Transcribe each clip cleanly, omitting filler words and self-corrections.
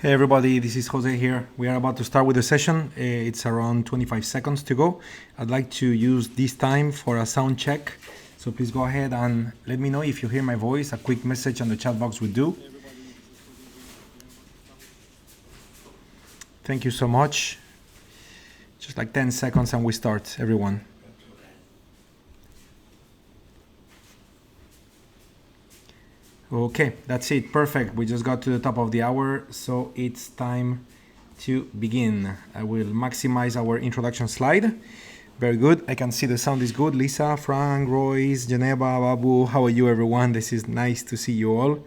Hey everybody, this is Jose here. We are about to start with the session. It's around 25 seconds to go. I'd like to use this time for a sound check. So please go ahead and let me know if you hear my voice. A quick message on the chat box would do. Thank you so much. Just like 10 seconds and we start, everyone. Okay, that's it. Perfect. We just got to the top of the hour, so it's time to begin. I will maximize our introduction slide. Very good. I can see the sound is good. Lisa, Frank, Royce, Geneva, Babu, how are you everyone? This is nice to see you all.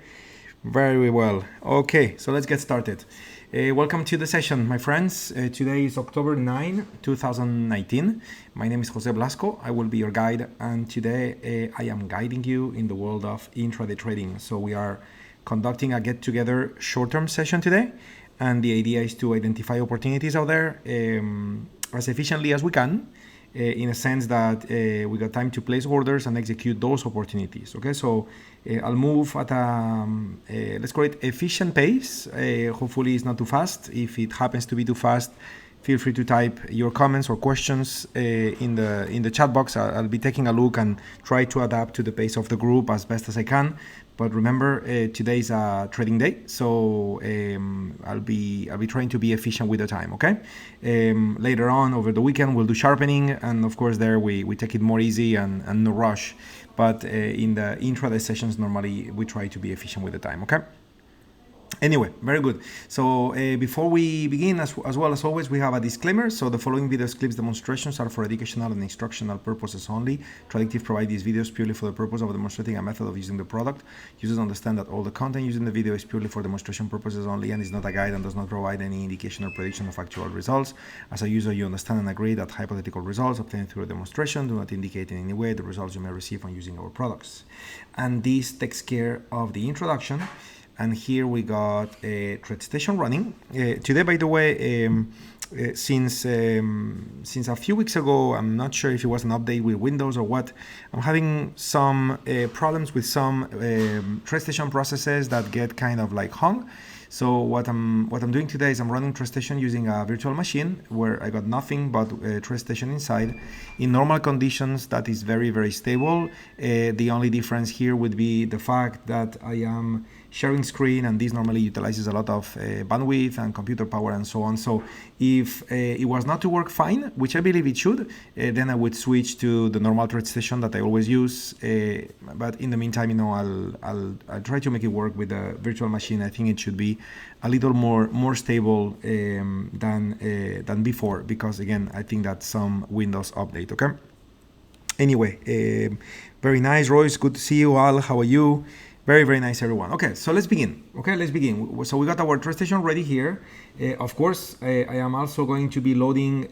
Very well. Okay, so let's get started. Welcome to the session, my friends. Today is October 9, 2019. My name is Jose Blasco. I will be your guide, and today I am guiding you in the world of intraday trading. So we are conducting a get-together short-term session today, and the idea is to identify opportunities out there as efficiently as we can, in a sense that we got time to place orders and execute those opportunities. Okay, so I'll move at a let's call it efficient pace. Hopefully it's not too fast. If it happens to be too fast, feel free to type your comments or questions in the chat box. I'll be taking a look and try to adapt to the pace of the group as best as I can. But remember, today is a trading day, so I'll be trying to be efficient with the time. Okay. Later on over the weekend we'll do sharpening, and of course there we take it more easy and no rush. But in the intraday sessions normally we try to be efficient with the time. Okay. Anyway, very good. So before we begin, as well as always, we have a disclaimer. So the following videos, clips, demonstrations are for educational and instructional purposes only. Tradictive provide these videos purely for the purpose of demonstrating a method of using the product. Users understand that all the content used in the video is purely for demonstration purposes only and is not a guide and does not provide any indication or prediction of actual results. As a user, you understand and agree that hypothetical results obtained through a demonstration do not indicate in any way the results you may receive on using our products. And this takes care of the introduction. And here we got a TradeStation running. Today, by the way, since a few weeks ago, I'm not sure if it was an update with Windows or what, I'm having some problems with some TradeStation processes that get kind of like hung. So what I'm doing today is I'm running TradeStation using a virtual machine where I got nothing but TradeStation inside. In normal conditions, that is very, very stable. The only difference here would be the fact that I am sharing screen, and this normally utilizes a lot of bandwidth and computer power and so on. So if it was not to work fine, which I believe it should, then I would switch to the normal TradeStation that I always use. But in the meantime, you know, I'll try to make it work with the virtual machine. I think it should be a little more stable than before, because again, I think that's some Windows update. Okay. Anyway, very nice, Royce. Good to see you all. How are you? Very, very nice, everyone. Okay, so let's begin. Okay, let's begin. So we got our TradeStation ready here. Of course, I am also going to be loading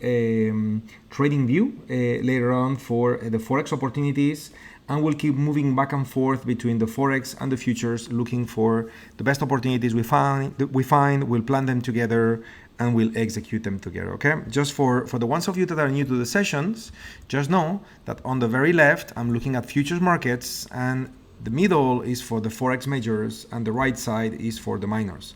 TradingView later on for the Forex opportunities, and we'll keep moving back and forth between the Forex and the futures, looking for the best opportunities we find. We'll plan them together and we'll execute them together. Okay, just for the ones of you that are new to the sessions, just know that on the very left, I'm looking at futures markets, and the middle is for the Forex majors and the right side is for the minors.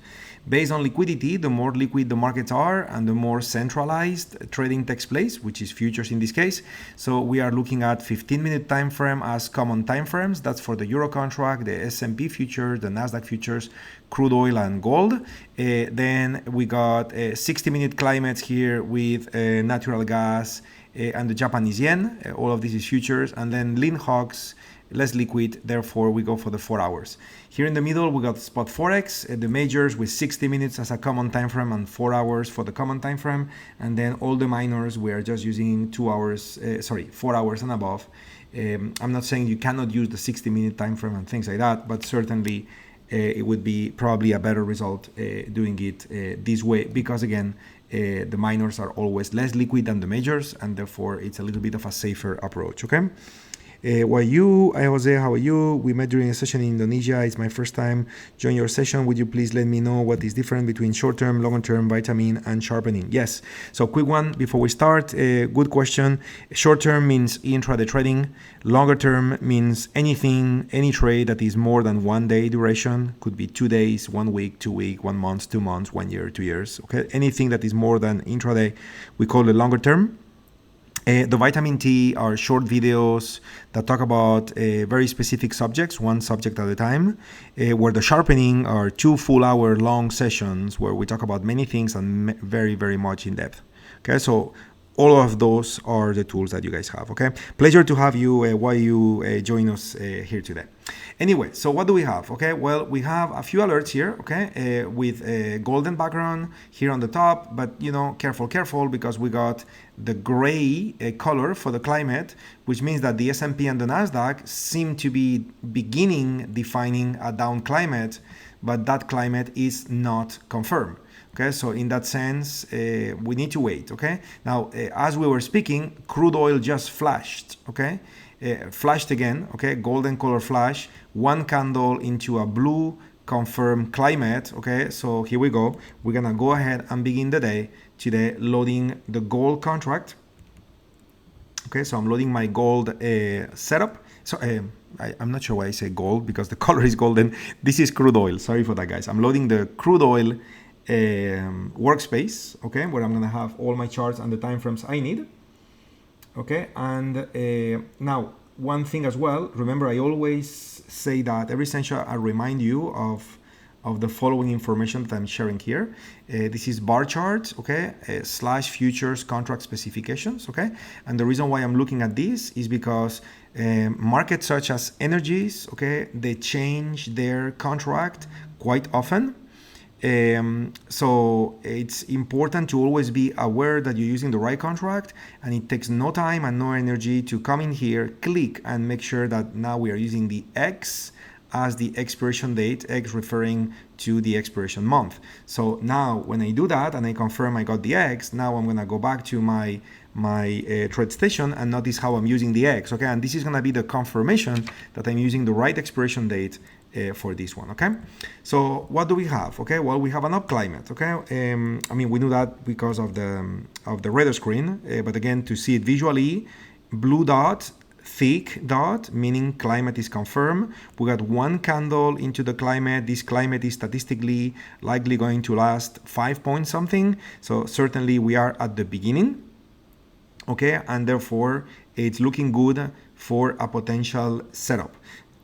Based on liquidity, the more liquid the markets are and the more centralized trading takes place, which is futures in this case. So we are looking at 15-minute time frame as common time frames. That's for the Euro contract, the S&P futures, the Nasdaq futures, crude oil and gold. Then we got 60-minute climates here with natural gas and the Japanese yen. All of this is futures. And then lean hogs, less liquid, therefore we go for the 4 hours. Here in the middle we got spot Forex, the majors with 60 minutes as a common time frame and 4 hours for the common time frame, and then all the minors we are just using 4 hours and above. I'm not saying you cannot use the 60-minute time frame and things like that, but certainly it would be probably a better result doing it this way, because again, the minors are always less liquid than the majors, and therefore it's a little bit of a safer approach. Okay. Why you? Hi Jose, how are you? We met during a session in Indonesia. It's my first time join your session. Would you please let me know what is different between short-term, longer-term vitamin and sharpening? Yes. So quick one before we start. Good question. Short-term means intraday trading. Longer-term means anything, any trade that is more than 1 day duration. Could be 2 days, 1 week, 2 weeks, 1 month, 2 months, 1 year, 2 years. Okay. Anything that is more than intraday, we call it longer-term. The vitamin T are short videos that talk about very specific subjects, one subject at a time, where the sharpening are 2 full-hour long sessions where we talk about many things and very, very much in depth. Okay, so all of those are the tools that you guys have. Okay, pleasure to have you while you join us here today. Anyway, so what do we have? Okay, well, we have a few alerts here, okay, with a golden background here on the top, but you know, careful, because we got the gray color for the climate, which means that the S&P and the Nasdaq seem to be beginning defining a down climate, but that climate is not confirmed. Okay, so in that sense, we need to wait. Okay, now as we were speaking, crude oil just flashed. Okay, flashed again. Okay, golden color flash, one candle into a blue confirmed climate. Okay, so here we go. We're gonna go ahead and begin the day today loading the gold contract. Okay, so I'm loading my gold setup. So I'm not sure why I say gold, because the color is golden. This is crude oil. Sorry for that, guys. I'm loading the crude oil workspace, okay, where I'm gonna have all my charts and the time frames I need. Okay, and now one thing as well, remember I always say that every session I remind you of the following information that I'm sharing here. This is bar chart, okay, / futures contract specifications, okay, and the reason why I'm looking at this is because markets such as energies, okay, they change their contract quite often. So it's important to always be aware that you're using the right contract, and it takes no time and no energy to come in here, click, and make sure that now we are using the X as the expiration date, X referring to the expiration month. So now when I do that and I confirm I got the X, now I'm gonna go back to my trade station and notice how I'm using the X, okay? And this is gonna be the confirmation that I'm using the right expiration date for this one, okay? So what do we have? Okay, well, we have an up climate, okay? I mean, we knew that because of the radar screen, but again, to see it visually, blue dot, thick dot, meaning climate is confirmed. We got one candle into the climate. This climate is statistically likely going to last 5 point something. So certainly we are at the beginning, okay? And therefore it's looking good for a potential setup.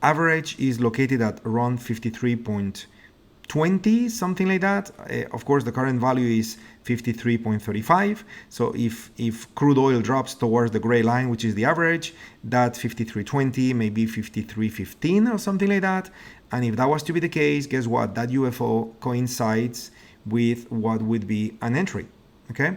Average is located at around 53.20, something like that. Of course, the current value is 53.35. So if crude oil drops towards the gray line, which is the average, that 53.20, maybe 53.15 or something like that. And if that was to be the case, guess what? That UFO coincides with what would be an entry. Okay,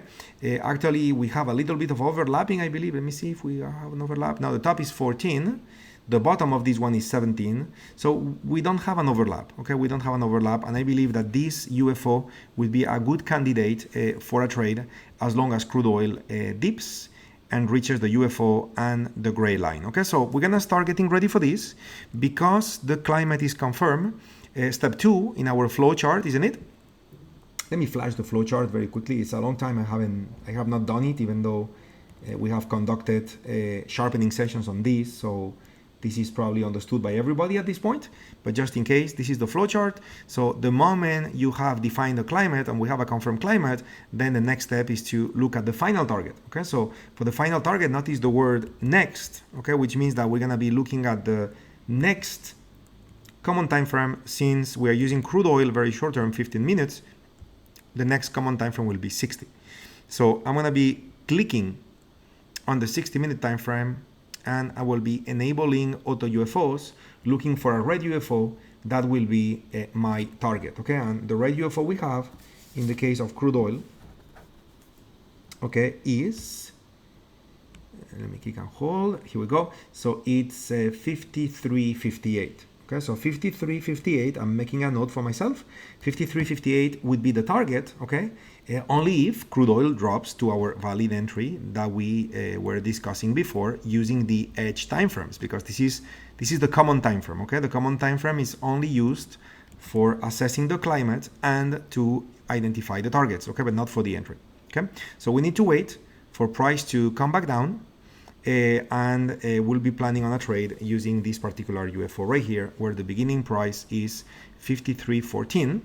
actually, we have a little bit of overlapping, I believe. Let me see if we have an overlap. Now, the top is 14. The bottom of this one is 17. So we don't have an overlap. Okay, we don't have an overlap. And I believe that this UFO will be a good candidate for a trade as long as crude oil dips and reaches the UFO and the gray line. Okay, so we're going to start getting ready for this because the climate is confirmed. Step 2 in our flow chart, isn't it? Let me flash the flow chart very quickly. It's a long time I have not done it, even though we have conducted sharpening sessions on this. So this is probably understood by everybody at this point, but just in case, this is the flow chart. So the moment you have defined the climate and we have a confirmed climate, then the next step is to look at the final target. Okay, so for the final target, notice the word next, okay, which means that we're gonna be looking at the next common time frame. Since we are using crude oil very short term, 15 minutes, the next common time frame will be 60. So I'm gonna be clicking on the 60-minute time frame, and I will be enabling AutoUFOs, looking for a red UFO that will be my target, okay? And the red UFO we have, in the case of crude oil, okay, is, let me click and hold, here we go. So it's 53.58, okay? So 53.58, I'm making a note for myself. 53.58 would be the target, okay? only if crude oil drops to our valid entry that we were discussing before using the edge timeframes, because this is the common time frame. Okay, the common time frame is only used for assessing the climate and to identify the targets. Okay, but not for the entry. Okay, so we need to wait for price to come back down, and we'll be planning on a trade using this particular UFO right here, where the beginning price is 53.14.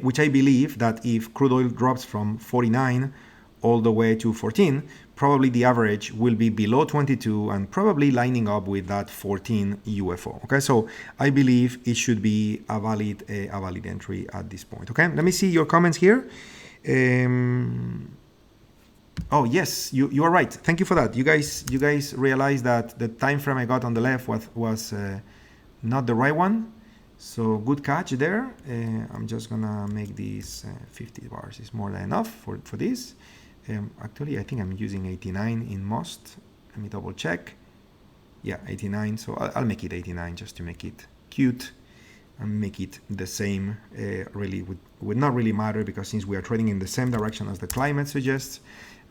Which I believe that if crude oil drops from 49 all the way to 14, probably the average will be below 22 and probably lining up with that 14 UFO. Okay, so I believe it should be a valid entry at this point. Okay, let me see your comments here. Oh yes, you are right. Thank you for that. You guys realized that the time frame I got on the left was not the right one. So good catch there. I'm just gonna make these 50 bars is more than enough for this. Actually, I think I'm using 89 in most. Let me double check. Yeah, 89. So I'll make it 89 just to make it cute and make it the same. Really would not really matter, because since we are trading in the same direction as the climate suggests,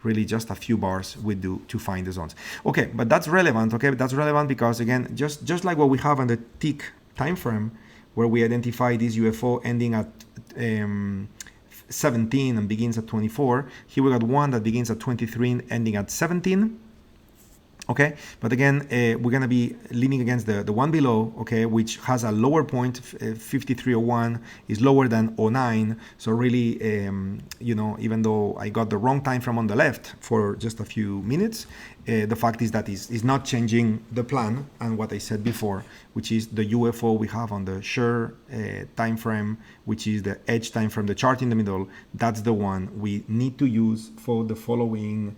really just a few bars would do to find the zones. Okay, but that's relevant. Okay, that's relevant because again, just like what we have on the tick time frame, where we identify this UFO ending at 17 and begins at 24. Here we got one that begins at 23 ending at 17. Okay, but again, we're gonna be leaning against the one below, okay, which has a lower point. 53.01 is lower than 09. So really, you know, even though I got the wrong time frame on the left for just a few minutes, the fact is that is not changing the plan and what I said before, which is the UFO we have on the sure time frame, which is the edge time frame, the chart in the middle. That's the one we need to use for the following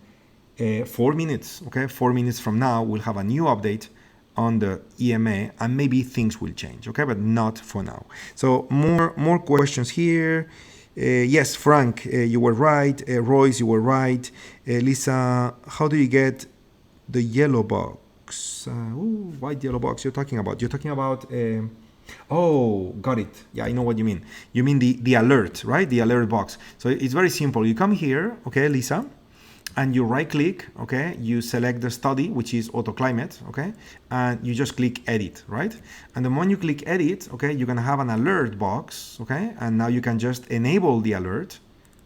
4 minutes. Okay, 4 minutes from now we'll have a new update on the EMA and maybe things will change. Okay, but not for now. So more questions here. Yes, Frank, you were right. Royce, you were right. Lisa, how do you get the yellow box? White yellow box you're talking about? You're talking about oh, got it. Yeah, I know what you mean. You mean the alert, right? The alert box. So it's very simple. You come here, okay, Lisa, and you right click, okay, you select the study, which is auto climate, okay, and you just click edit, right? And the moment you click edit, okay, you're gonna have an alert box, okay, and now you can just enable the alert,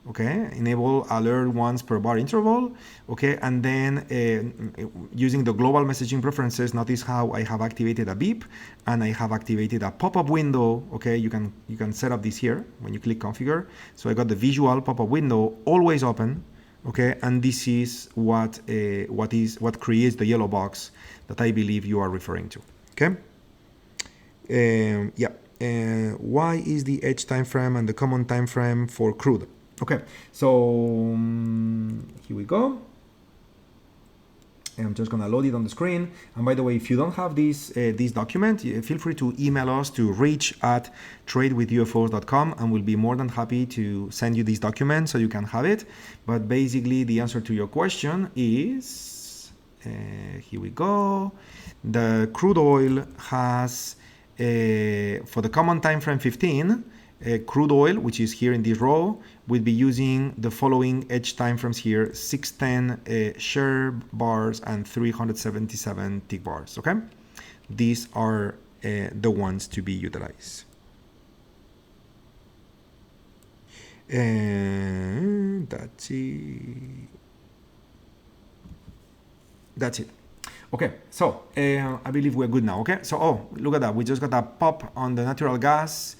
okay, enable alert once per bar interval, okay, and then using the global messaging preferences, notice how I have activated a beep and I have activated a pop-up window, okay, you can set up this here when you click configure. So I got the visual pop-up window always open. Okay, and this is what creates the yellow box that I believe you are referring to. Okay. Why is the edge time frame and the common time frame for crude? Okay, so here we go. I'm just gonna load it on the screen. And by the way, if you don't have this document, feel free to email us to reach@tradewithufos.com, and we'll be more than happy to send you this document so you can have it. But basically, the answer to your question is, here we go. The crude oil has, for the common time frame 15, crude oil, which is here in this row, will be using the following edge timeframes here: 610 share bars and 377 tick bars. Okay, these are the ones to be utilized. And that's it. That's it. Okay, so I believe we're good now. Okay, so look at that, we just got a pop on the natural gas.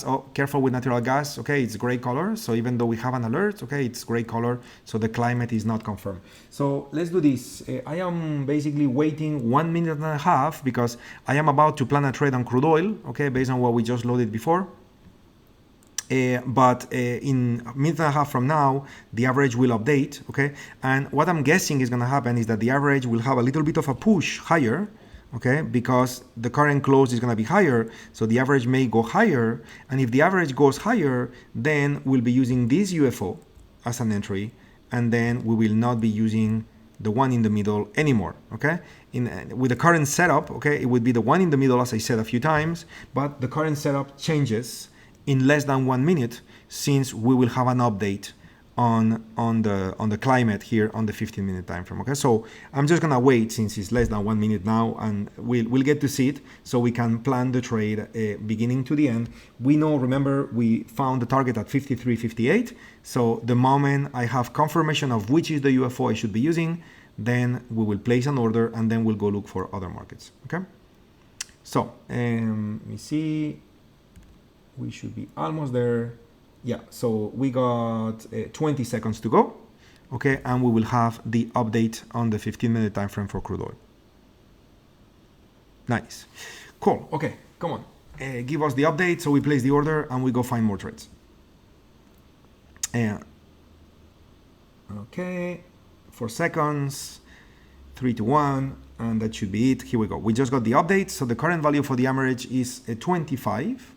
Oh, careful with natural gas. Okay, it's gray color, so even though we have an alert, okay, it's gray color, so the climate is not confirmed. So let's do this. I am basically waiting 1 minute and a half because I am about to plan a trade on crude oil, okay, based on what we just loaded before. But in a minute and a half from now, the average will update, okay? And what I'm guessing is gonna happen is that the average will have a little bit of a push higher, okay? Because the current close is gonna be higher, so the average may go higher. And if the average goes higher, then we'll be using this UFO as an entry, and then we will not be using the one in the middle anymore, okay? With the current setup, okay, it would be the one in the middle, as I said a few times, but the current setup changes in less than 1 minute, since we will have an update on the climate here on the 15-minute time frame. Okay, so I'm just gonna wait since it's less than 1 minute now, and we'll get to see it, so we can plan the trade beginning to the end. We know, remember, we found the target at 53.58. So the moment I have confirmation of which is the UFO I should be using, then we will place an order, and then we'll go look for other markets. Okay, so let me see, we should be almost there. Yeah, so we got 20 seconds to go, okay, and we will have the update on the 15-minute time frame for crude oil. Nice, cool. Okay, come on, give us the update. So we place the order and we go find more trades. Okay, 4 seconds, 3 to 1, and that should be it. Here we go. We just got the update. So the current value for the average is 25.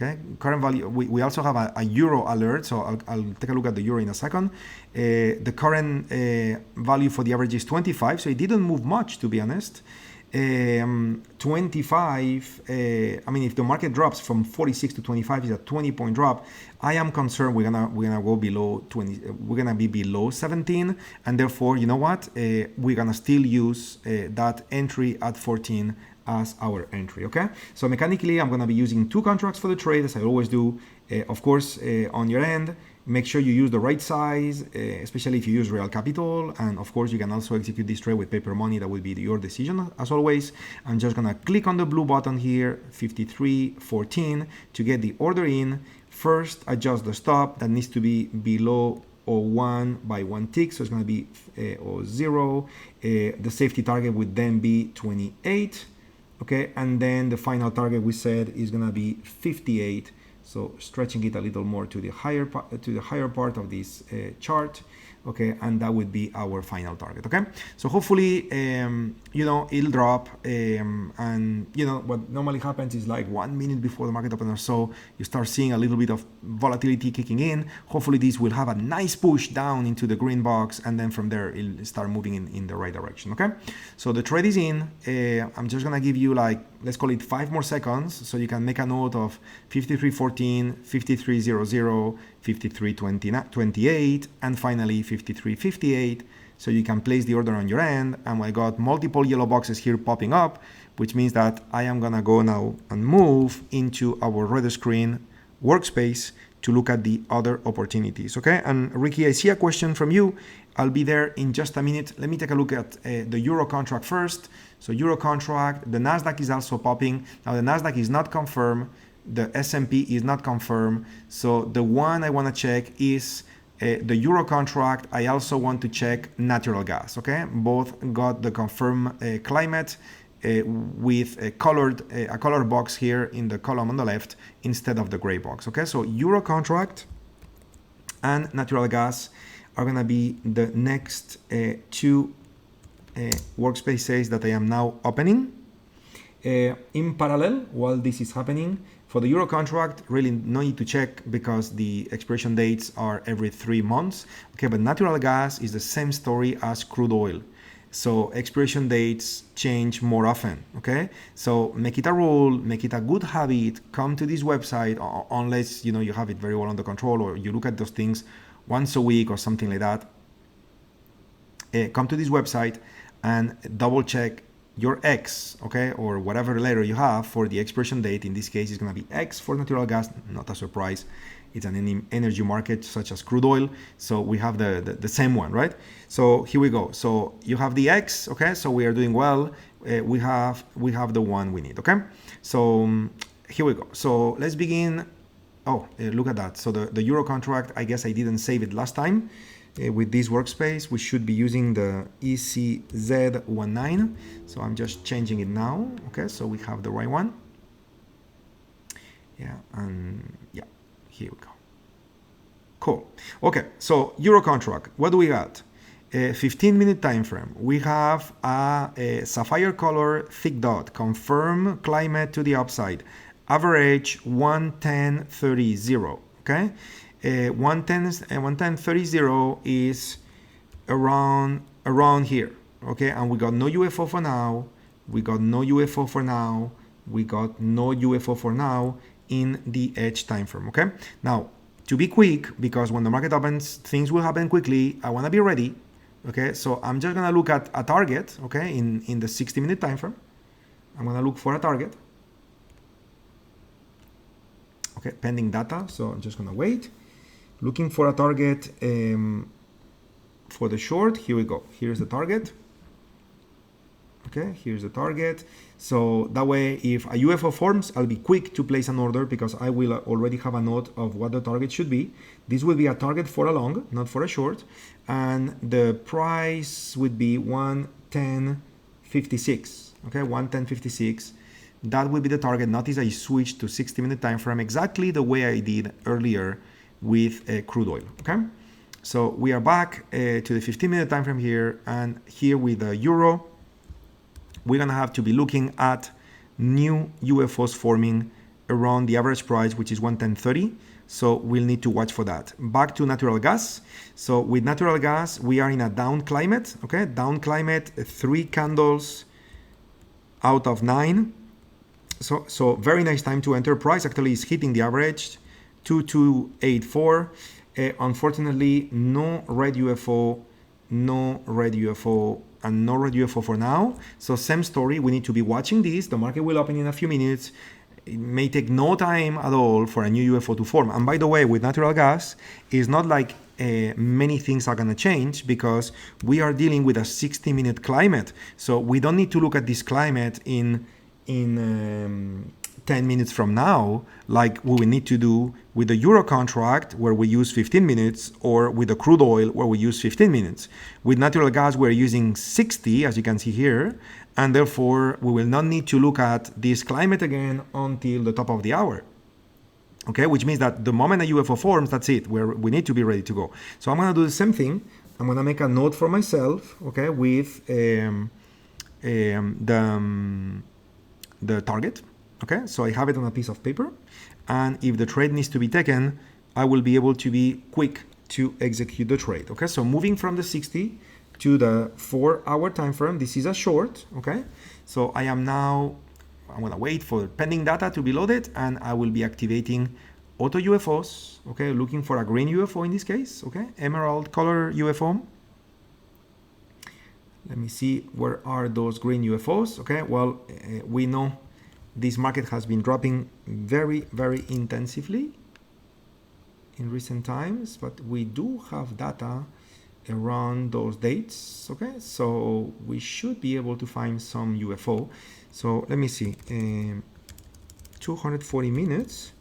Okay, current value. We also have a euro alert, so I'll take a look at the euro in a second. The current value for the average is 25, so it didn't move much, to be honest. 25. I mean, if the market drops from 46 to 25, is a 20-point drop. I am concerned we're gonna go below 20. We're gonna be below 17, and therefore, you know what? We're gonna still use that entry at 14 as our entry. Okay, so mechanically I'm going to be using 2 contracts for the trade, as I always do. Of course, on your end, make sure you use the right size, especially if you use real capital, and of course you can also execute this trade with paper money. That will be your decision, as always. I'm just going to click on the blue button here, 53.14, to get the order in. First, adjust the stop. That needs to be below 01 by 1 tick, so it's going to be 0. The safety target would then be 28. Okay, and then the final target we said is gonna be 58. So stretching it a little more to the higher part of this chart. Okay, and that would be our final target. Okay, so hopefully you know, it'll drop, and you know what normally happens is like 1 minute before the market opens or so, you start seeing a little bit of volatility kicking in. Hopefully this will have a nice push down into the green box, and then from there it'll start moving in the right direction. Okay, so the trade is in. I'm just gonna give you, like, let's call it 5 more seconds, so you can make a note of 53.14, 53.00, 53.28, and finally 53.58, so you can place the order on your end. And I got multiple yellow boxes here popping up, which means that I am gonna go now and move into our red screen workspace to look at the other opportunities. Okay, and Ricky, I see a question from you. I'll be there in just a minute. Let me take a look at the euro contract first. So euro contract, the Nasdaq is also popping. Now the Nasdaq is not confirmed. The S&P is not confirmed. So the one I want to check is the euro contract. I also want to check natural gas. Okay, both got the confirmed climate with a color box here in the column on the left instead of the gray box. Okay, so euro contract and natural gas are going to be the next 2 workspaces that I am now opening. In parallel, while this is happening, for the euro contract, really no need to check because the expiration dates are every 3 months. Okay, but natural gas is the same story as crude oil. So expiration dates change more often. Okay, so make it a rule, make it a good habit. Come to this website, unless you know you have it very well under control, or you look at those things once a week or something like that. Come to this website and double check your X, okay, or whatever letter you have for the expiration date. In this case, it's going to be X for natural gas. Not a surprise. It's an energy market such as crude oil. So we have the same one, right? So here we go. So you have the X, okay? So we are doing well. We have the one we need, okay? So here we go. So let's begin. Oh, look at that. So the euro contract, I guess I didn't save it last time. With this workspace, we should be using the ECZ19. So I'm just changing it now. Okay, so we have the right one. Yeah, and yeah, here we go. Cool. Okay, so euro contract, what do we got? 15-minute time frame. We have a sapphire color thick dot, confirm climate to the upside, average 110.30. Okay. 110.30 is around here. Okay, and we got no UFO for now. We got no UFO for now. We got no UFO for now. in the edge time frame. Okay, now to be quick, because when the market opens, things will happen quickly. I want to be ready. Okay, so I'm just gonna look at a target. Okay, in the 60-minute time frame, I'm gonna look for a target. Okay, pending data. So I'm just gonna wait, looking for a target for the short. Here we go. Here's the target. Okay, here's the target. So that way, if a UFO forms, I'll be quick to place an order because I will already have a note of what the target should be. This will be a target for a long, not for a short. And the price would be 110.56. Okay, 110.56. That will be the target. Notice I switched to 60-minute time frame exactly the way I did earlier with crude oil. Okay, so we are back to the 15-minute time frame here, and here with the euro, we're gonna have to be looking at new UFOs forming around the average price, which is 110.30. So we'll need to watch for that. Back to natural gas. So with natural gas, we are in a down climate. Okay, down climate, 3 candles out of 9. So very nice time to enter. Price actually is hitting the average, 2284. Unfortunately, no red UFO, no red UFO, and no red UFO for now. So same story, we need to be watching this. The market will open in a few minutes. It may take no time at all for a new UFO to form. And by the way, with natural gas, it's not like many things are going to change because we are dealing with a 60-minute climate. So we don't need to look at this climate in 10 minutes from now, like we will need to do with the euro contract where we use 15 minutes, or with the crude oil where we use 15 minutes. With natural gas, we're using 60, as you can see here, and therefore we will not need to look at this climate again until the top of the hour. Okay, which means that the moment a UFO forms, that's it. We need to be ready to go. So I'm going to do the same thing. I'm going to make a note for myself, okay, with the target. Okay, so I have it on a piece of paper, and if the trade needs to be taken, I will be able to be quick to execute the trade. Okay, so moving from the 60 to the 4-hour time frame, this is a short. Okay, so I'm gonna wait for pending data to be loaded, and I will be activating AutoUFOs. Okay, looking for a green UFO in this case. Okay, emerald color UFO. Let me see, where are those green UFOs? Okay, well, we know this market has been dropping very, very intensively in recent times, but we do have data around those dates. Okay, so we should be able to find some UFO. So let me see, 240 minutes.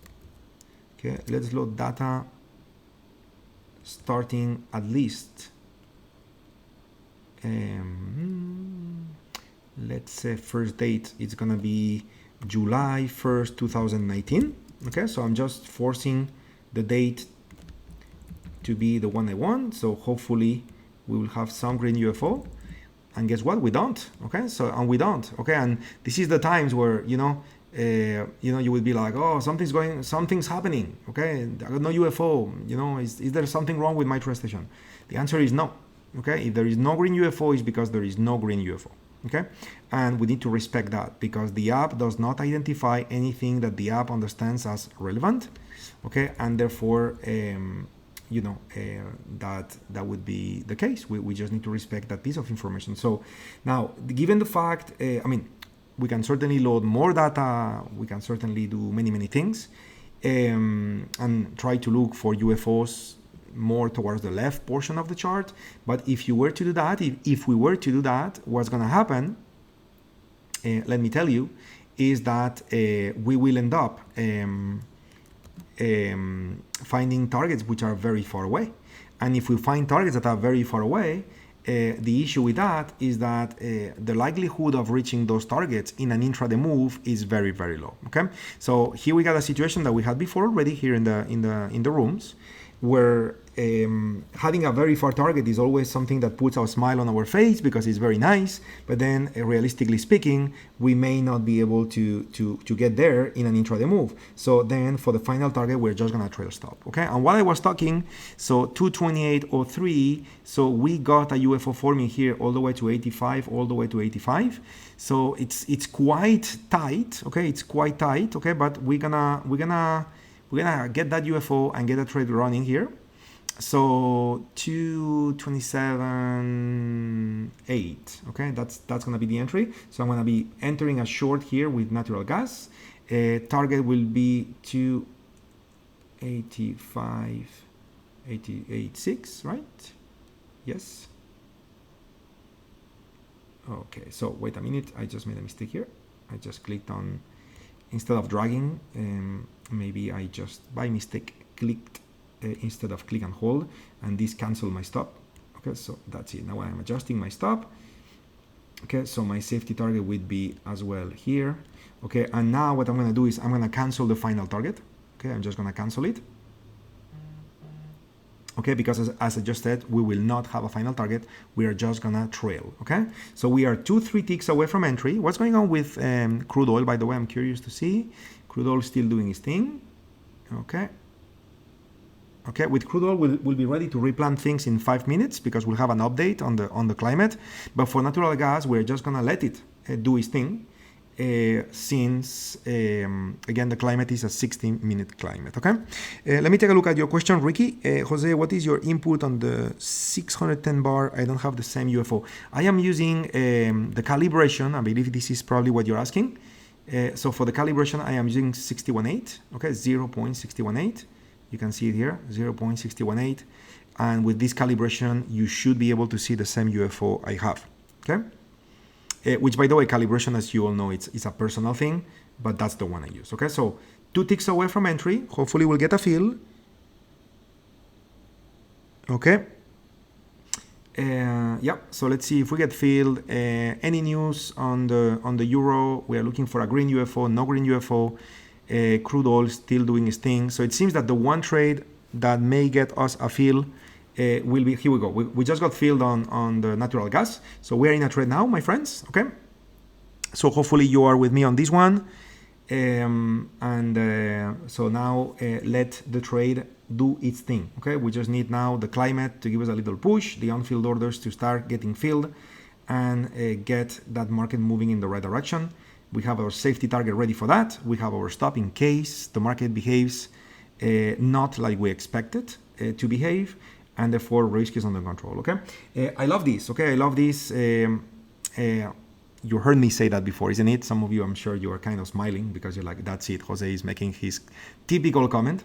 Okay, let's load data starting at least let's say first date, it's gonna be July 1st, 2019. Okay, so I'm just forcing the date to be the one I want. So hopefully we will have some green UFO. And guess what? We don't. Okay, so and we don't. Okay, and this is the times where you would be like, oh, something's happening. Okay, I got no UFO. Is there something wrong with my trade station? The answer is no. Okay, if there is no green UFO, it's because there is no green UFO. Okay, and we need to respect that because the app does not identify anything that the app understands as relevant. Okay, and therefore that would be the case. We just need to respect that piece of information. So now, given the fact, we can certainly load more data, we can certainly do many things, and try to look for UFOs more towards the left portion of the chart. But if you were to do that, if we were to do that, what's going to happen, let me tell you, is that we will end up finding targets which are very far away. And if we find targets that are very far away, the issue with that is that the likelihood of reaching those targets in an intraday move is very, very low. Okay, so here we got a situation that we had before already here in the rooms, where having a very far target is always something that puts a smile on our face because it's very nice, but then realistically speaking, we may not be able to get there in an intraday move. So then for the final target, we're just gonna trail stop, okay? And while I was talking, so 228.03, so we got a UFO forming here all the way to 85, all the way to 85. So it's quite tight, okay? It's quite tight, okay? But we're gonna get that UFO and get a trade running here. So 227.8, okay, that's gonna be the entry. So I'm gonna be entering a short here with natural gas. Target will be 285.88.6, right? Yes. Okay, so wait a minute, I just made a mistake here. I just clicked on, instead of dragging, maybe I just by mistake clicked instead of click and hold, and this canceled my stop. Okay, so that's it. Now I'm adjusting my stop. Okay, so my safety target would be as well here. Okay, and now what I'm going to do is I'm going to cancel the final target. Okay, I'm just going to cancel it. Okay, because as I just said, we will not have a final target. We are just going to trail. Okay, so we are 2-3 ticks away from entry. What's going on with crude oil, by the way? I'm curious to see. Crude oil still doing its thing. Okay. Okay, with crude oil, we'll be ready to replan things in 5 minutes because we'll have an update on the climate. But for natural gas, we're just gonna let it do its thing, since again the climate is a 60-minute climate. Okay, let me take a look at your question, Ricky. Jose, what is your input on the 610 bar? I don't have the same UFO. I am using the calibration. I believe this is probably what you're asking. So for the calibration, I am using 618. Okay, 0.618. You can see it here, 0.618. And with this calibration, you should be able to see the same UFO I have, okay? Which, by the way, calibration, as you all know, it's a personal thing, but that's the one I use, okay? So 2 ticks away from entry. Hopefully we'll get a fill. Okay. Yeah, so let's see if we get filled. Any news on the euro? We are looking for a green UFO, no green UFO. Crude oil still doing its thing. So it seems that the one trade that may get us a fill will be, here we go. We just got filled on the natural gas. So we're in a trade now, my friends, okay? So hopefully you are with me on this one. So now let the trade do its thing, okay? We just need now the climate to give us a little push, the on-field orders to start getting filled, and get that market moving in the right direction. We have our safety target ready for that. We have our stop in case the market behaves not like we expected to behave, and therefore risk is under control, okay? I love this, okay? I love this. You heard me say that before, isn't it? Some of you, I'm sure you are kind of smiling because you're like, that's it, Jose is making his typical comment.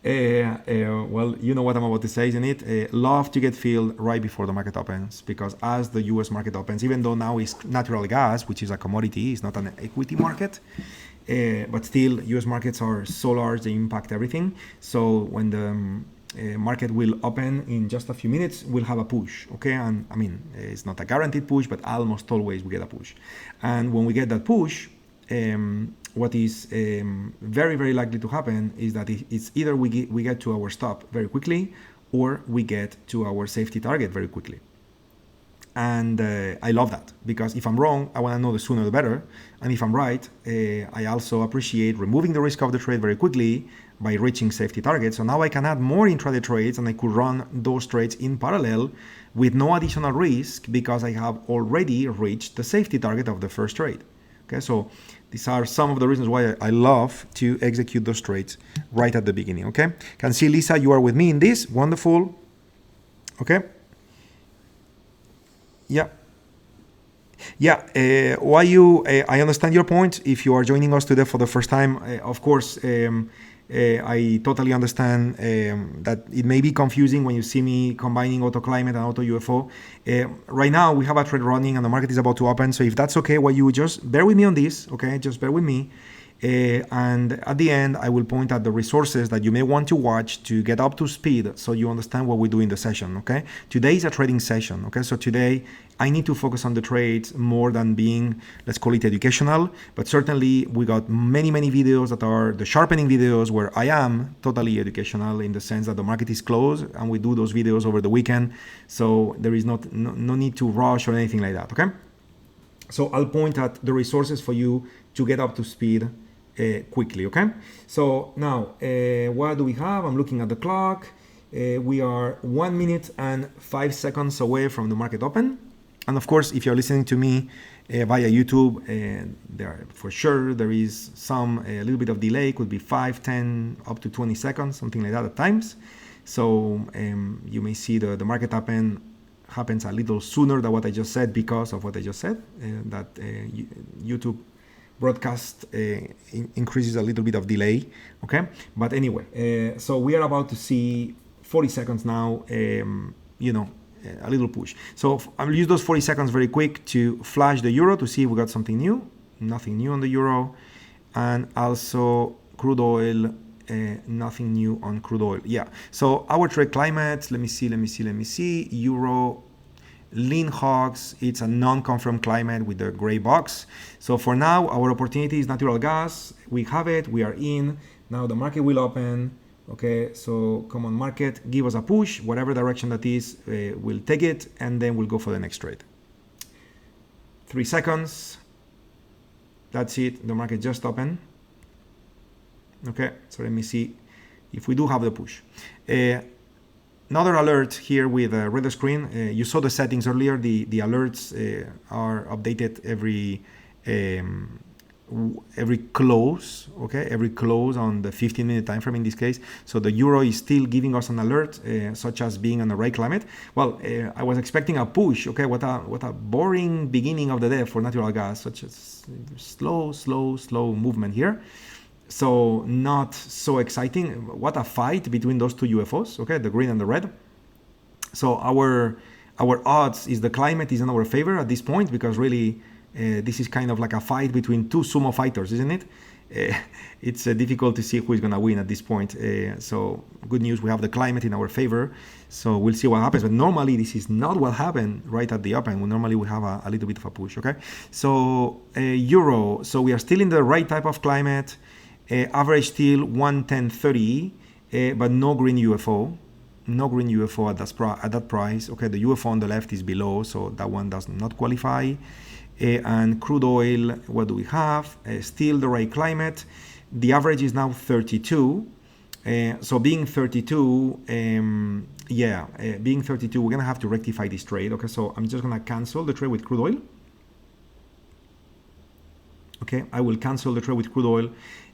Well, you know what I'm about to say, isn't it? Love to get filled right before the market opens, because as the US market opens, even though now it's natural gas, which is a commodity, it's not an equity market, but still US markets are so large, they impact everything. So when the market will open in just a few minutes, we'll have a push, okay? And I mean, it's not a guaranteed push, but almost always we get a push. And when we get that push, what is very, very likely to happen is that it's either we get to our stop very quickly, or we get to our safety target very quickly. And I love that, because if I'm wrong, I want to know the sooner the better. And if I'm right, I also appreciate removing the risk of the trade very quickly by reaching safety targets. So now I can add more intraday trades, and I could run those trades in parallel with no additional risk, because I have already reached the safety target of the first trade. Okay, so these are some of the reasons why I love to execute those trades right at the beginning, okay? Can see, Lisa, you are with me in this. Wonderful. Okay. Yeah. Yeah, I understand your point. If you are joining us today for the first time, of course, I totally understand that it may be confusing when you see me combining auto climate and auto UFO. Right now, we have a trade running and the market is about to open. So if that's okay, you just bear with me on this, okay? Just bear with me. And at the end, I will point at the resources that you may want to watch to get up to speed so you understand what we do in the session, okay? Today is a trading session, okay? So today, I need to focus on the trades more than being, let's call it educational, but certainly we got many videos that are the sharpening videos where I am totally educational in the sense that the market is closed and we do those videos over the weekend. So there is no need to rush or anything like that, okay? So I'll point at the resources for you to get up to speed quickly, okay? So now, what do we have? I'm looking at the clock. We are 1 minute and 5 seconds away from the market open. And of course, if you're listening to me via YouTube, for sure there is a little bit of delay, could be 5, 10, up to 20 seconds, something like that at times. So you may see the market happens a little sooner than what I just said because of what I just said, that YouTube broadcast increases a little bit of delay, okay? But anyway, so we are about to see 40 seconds now, a little push. So I'll use those 40 seconds very quick to flash the euro to see if we got something new. Nothing new on the euro. And also crude oil, nothing new on crude oil. Yeah, so our trade climate, let me see. Euro, lean hogs, it's a non-confirmed climate with the gray box. So for now, our opportunity is natural gas. We have it, we are in. Now the market will open. Okay, so come on market, give us a push, whatever direction that is, we'll take it, and then we'll go for the next trade. 3 seconds. That's it, the market just opened. Okay, so let me see if we do have the push. Another alert here with a red screen. You saw the settings earlier. The alerts are updated every close, okay, every close on the 15-minute time frame in this case. So the euro is still giving us an alert, such as being on the right climate. Well, I was expecting a push, okay, what a boring beginning of the day for natural gas, such as slow movement here. So not so exciting. What a fight between those two UFOs, okay, the green and the red. So our odds is the climate is in our favor at this point, because really this is kind of like a fight between two sumo fighters, isn't it? It's difficult to see who is going to win at this point. So good news, we have the climate in our favor. So we'll see what happens. But normally this is not what happened right at the open. Normally we have a little bit of a push, okay? So euro, so we are still in the right type of climate. Average still 110.30, but no green UFO. No green UFO at that price. Okay, the UFO on the left is below, so that one does not qualify. And crude oil, what do we have? Still the right climate. The average is now 32. So being 32, being 32, we're going to have to rectify this trade. Okay, so I'm just going to cancel the trade with crude oil. Okay, I will cancel the trade with crude oil.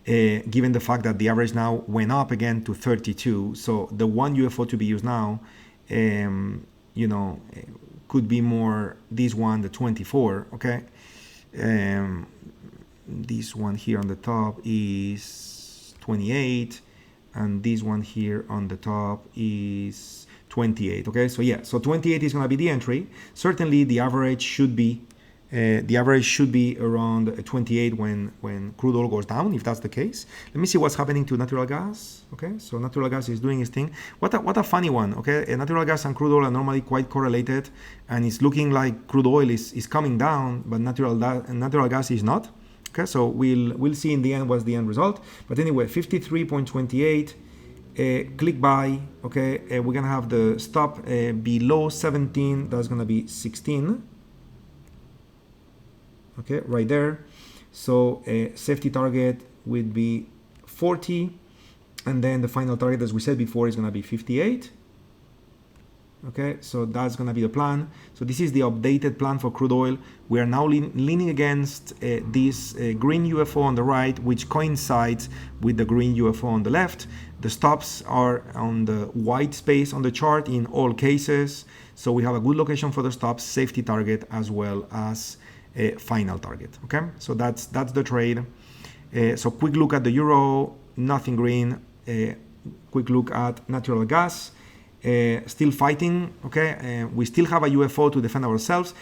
Given the fact that the average now went up again to 32. So the one UFO to be used now, could be more this one, the 24, okay? This one here on the top is 28, and this one here on the top is 28, okay? So yeah, so 28 is gonna be the entry. Certainly the average should be around 28 when crude oil goes down, if that's the case. Let me see what's happening to natural gas. Okay, so natural gas is doing its thing. What a funny one. Okay, natural gas and crude oil are normally quite correlated, and it's looking like crude oil is coming down, but natural gas is not. Okay, so we'll see in the end what's the end result. But anyway, 53.28. Click buy. Okay, we're gonna have the stop below 17. That's gonna be 16. Okay, right there. So safety target would be 40, and then the final target, as we said before, is going to be 58. Okay, so that's going to be the plan. So this is the updated plan for crude oil. We are now leaning against this green UFO on the right, which coincides with the green UFO on the left. The stops are on the white space on the chart in all cases. So we have a good location for the stops, safety target, as well as a final target. Okay, so that's the trade. So quick look at the euro, nothing green. Quick look at natural gas, still fighting. Okay, we still have a UFO to defend ourselves.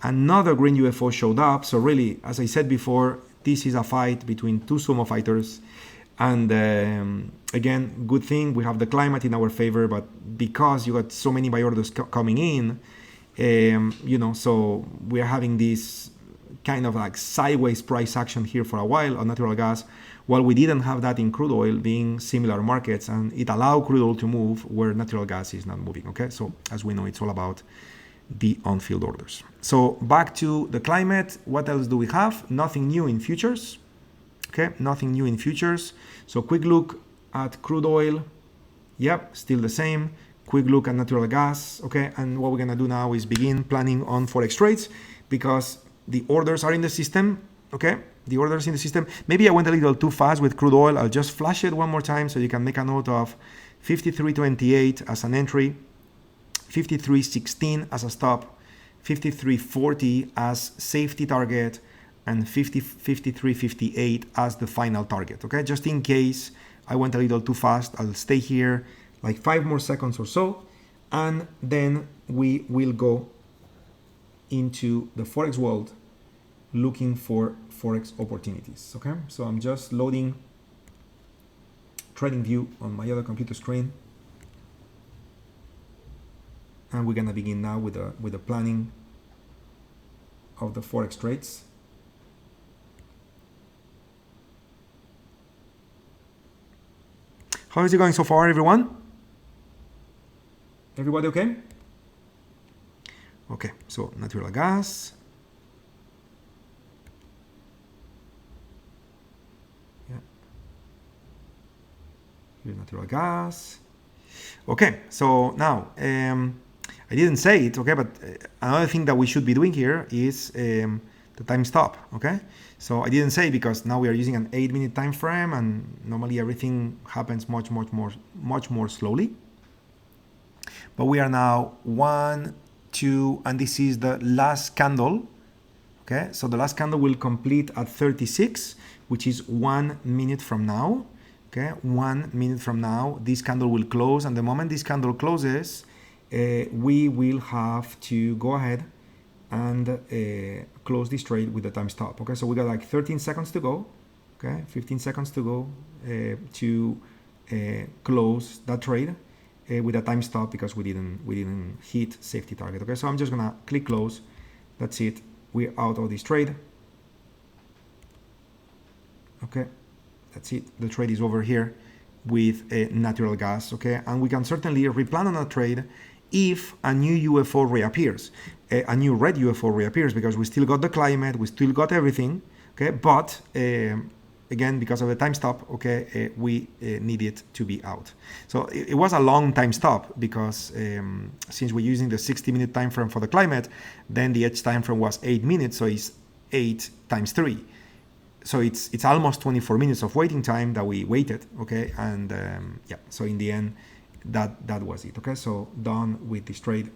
Another green UFO showed up. So really, as I said before, this is a fight between two sumo fighters. And again, good thing we have the climate in our favor, but because you got so many buy orders coming in, you know, so we are having this kind of like sideways price action here for a while on natural gas, while we didn't have that in crude oil, being similar markets, and it allowed crude oil to move where natural gas is not moving. Okay, so as we know, it's all about the on-field orders. So back to the climate, what else do we have? Nothing new in futures. Okay, nothing new in futures. So quick look at crude oil. Yep, still the same. Quick look at natural gas. Okay, and what we're gonna do now is begin planning on Forex trades, because the orders are in the system. Okay, the orders in the system. Maybe I went a little too fast with crude oil. I'll just flash it one more time so you can make a note of 53.28 as an entry, 53.16 as a stop, 53.40 as safety target, and 53.58 as the final target. Okay, just in case I went a little too fast, I'll stay here like 5 more seconds or so, and then we will go into the Forex world looking for Forex opportunities. Okay, so I'm just loading TradingView on my other computer screen, and we're gonna begin now with the planning of the Forex trades. How is it going so far, everyone? Everybody okay? Okay, so natural gas. Yeah. Here's natural gas. Okay, so now, I didn't say it, okay, but another thing that we should be doing here is the time stop, okay? So I didn't say because now we are using an 8-minute time frame, and normally everything happens much more slowly. But we are now 1, 2, and this is the last candle. Okay, so the last candle will complete at 36, which is 1 minute from now. Okay, 1 minute from now, this candle will close, and the moment this candle closes, we will have to go ahead and close this trade with the time stop. Okay, so we got like 13 seconds to go. Okay, 15 seconds to go to close that trade with a time stop, because we didn't hit safety target. Okay, so I'm just gonna click close. That's it. We're out of this trade. Okay, that's it. The trade is over here with natural gas. Okay, and we can certainly replan on a trade if a new UFO reappears, a new red UFO reappears, because we still got the climate, we still got everything. Okay, but again, because of the time stop, okay, we need it to be out. So it was a long time stop, because since we're using the 60-minute time frame for the climate, then the edge time frame was 8 minutes, so it's 8 times 3. So it's almost 24 minutes of waiting time that we waited, okay, and yeah, so in the end, that was it. Okay, so done with this trade,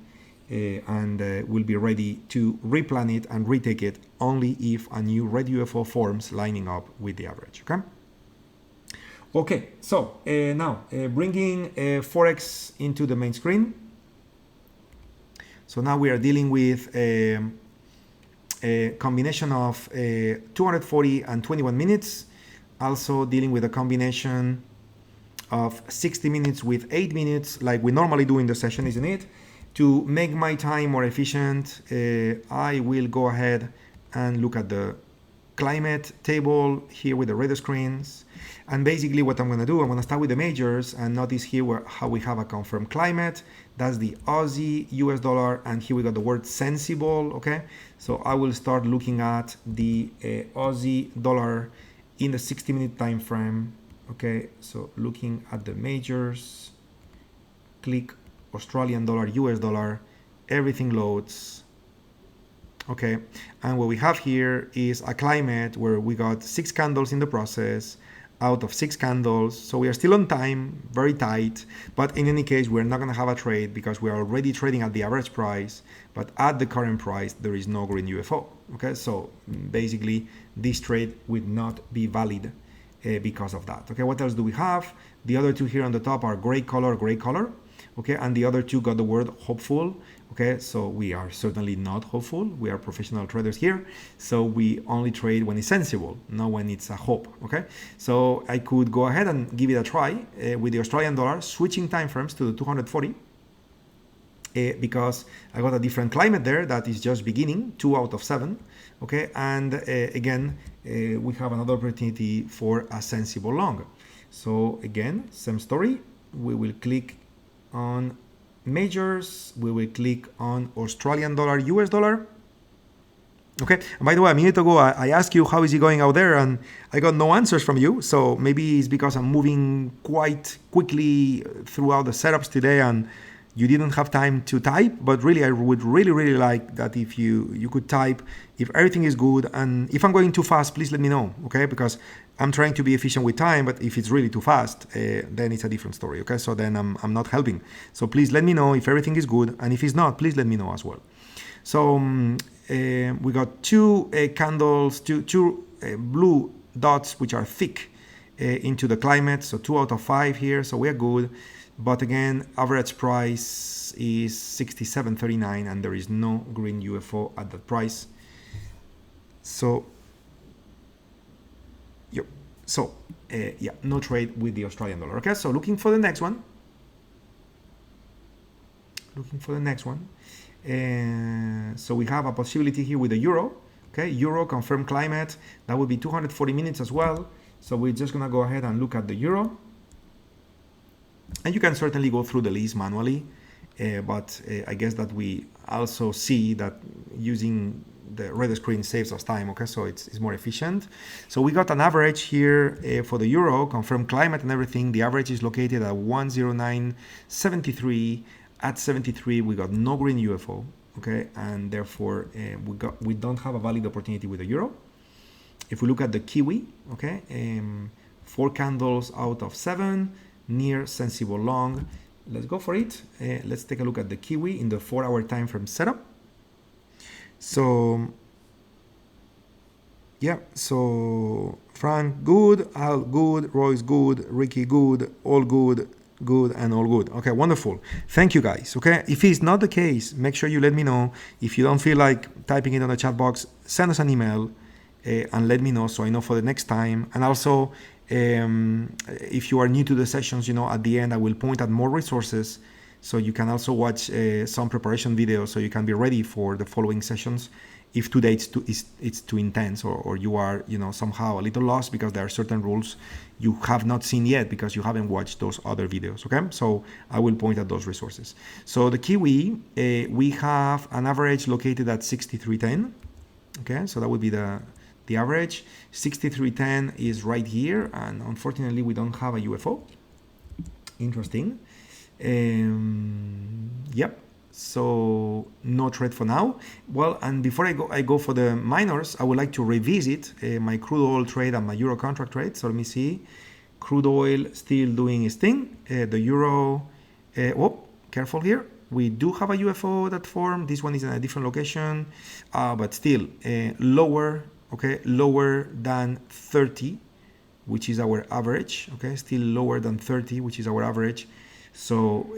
and we'll be ready to replan it and retake it only if a new red UFO forms lining up with the average. Okay. Okay, so now bringing Forex into the main screen. So now we are dealing with a combination of 240 and 21 minutes, also dealing with a combination of 60 minutes with 8 minutes, like we normally do in the session, isn't it? To make my time more efficient, I will go ahead and look at the climate table here with the radar screens. And basically what I'm going to do, I'm going to start with the majors, and notice here how we have a confirmed climate. That's the Aussie, US dollar, and here we got the word sensible. Okay, so I will start looking at the Aussie dollar in the 60-minute time frame. Okay, so looking at the majors, click Australian dollar, US dollar, everything loads. Okay, and what we have here is a climate where we got 6 candles in the process out of 6 candles, so we are still on time, very tight, but in any case we're not going to have a trade because we are already trading at the average price, but at the current price there is no green UFO. Okay, so basically this trade would not be valid because of that. Okay, what else do we have? The other two here on the top are gray color, okay, and the other two got the word hopeful, Okay, so we are certainly not hopeful. We are professional traders here, so we only trade when it's sensible, not when it's a hope. Okay, so I could go ahead and give it a try with the Australian dollar, switching timeframes to the 240. Because I got a different climate there that is just beginning, 2 out of 7. Okay, and again, we have another opportunity for a sensible long. So again, same story. We will click on majors. We will click on Australian dollar, US dollar. Okay, and by the way, a minute ago I asked you how is it going out there, and I got no answers from you. So maybe it's because I'm moving quite quickly throughout the setups today and you didn't have time to type. But really, I would really like that if you could type if everything is good, and if I'm going too fast, please let me know. Okay, because I'm trying to be efficient with time, but if it's really too fast, then it's a different story. Okay, so then I'm not helping. So please let me know if everything is good, and if it's not, please let me know as well. So we got two candles, two blue dots which are thick into the climate, so 2 out of 5 here, so we're good. But again, average price is 67.39 and there is no green UFO at that price. So yep, so yeah, no trade with the Australian dollar. Okay, so looking for the next one. So we have a possibility here with the euro. Okay, euro confirmed climate, that would be 240 minutes as well. So we're just gonna go ahead and look at the euro, and you can certainly go through the list manually, but I guess that we also see that using the red screen saves us time. Okay, so it's more efficient. So we got an average here for the euro, confirmed climate and everything. The average is located at 109.73. At 73 we got no green UFO, okay, and therefore we don't have a valid opportunity with the euro. If we look at the Kiwi, okay, 4 candles out of 7, near sensible long. Let's go for it. Let's take a look at the Kiwi in the 4-hour time frame setup. So yeah, so Frank good, Al good, Royce good, Ricky good, all good, and all good. Okay, wonderful. Thank you guys. Okay, if it's not the case, make sure you let me know. If you don't feel like typing it on the chat box, send us an email and let me know so I know for the next time. And also, if you are new to the sessions, you know, at the end I will point at more resources so you can also watch some preparation videos so you can be ready for the following sessions if today it's too intense, or you are, you know, somehow a little lost because there are certain rules you have not seen yet because you haven't watched those other videos. Okay, so I will point at those resources. So the Kiwi, we have an average located at 63.10. Okay, so that would be the average. 63.10 is right here, and unfortunately we don't have a UFO. Interesting. Yep, so no trade for now. Well, and before I go for the minors, I would like to revisit my crude oil trade and my euro contract trade. So let me see. Crude oil still doing its thing. The euro, careful here. We do have a UFO that formed. This one is in a different location, but still lower. Okay, lower than 30, which is our average. Okay, still lower than 30, which is our average. So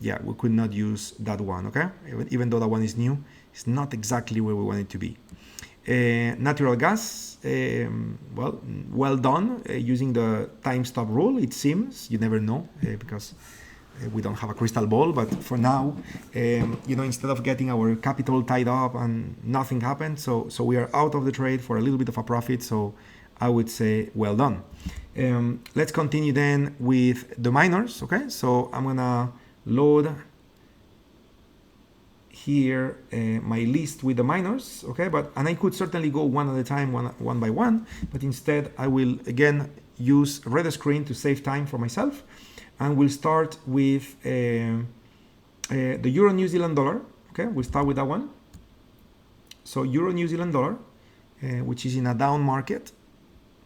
yeah, we could not use that one. Okay, even though that one is new, it's not exactly where we want it to be. Natural gas, well done using the time stop rule. It seems, you never know because we don't have a crystal ball, but for now, you know, instead of getting our capital tied up and nothing happened, so we are out of the trade for a little bit of a profit. So I would say well done. Let's continue then with the minors. Okay, so I'm gonna load here my list with the minors. Okay, and I could certainly go one at a time, one by one, but instead I will again use red screen to save time for myself. And we'll start with the Euro New Zealand dollar. Okay, we'll start with that one. So Euro New Zealand dollar, which is in a down market.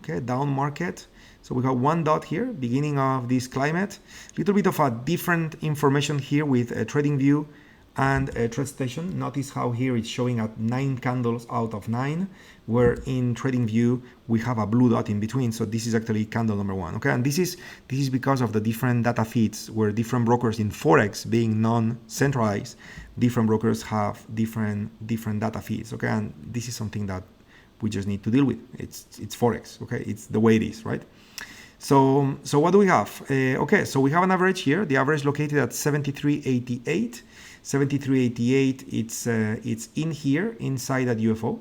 Okay, down market. So we have one dot here, beginning of this climate. Little bit of a different information here with a trading view and TradeStation. Notice how here it's showing at 9 candles out of 9, where in TradingView we have a blue dot in between. So this is actually candle number 1. Okay, and this is because of the different data feeds, where different brokers in Forex, being non-centralized, different brokers have different data feeds. Okay, and this is something that we just need to deal with. It's Forex. Okay, it's the way it is, right? So what do we have? Okay, so we have an average here. The average located at 73.88. 73.88. It's in here inside that UFO.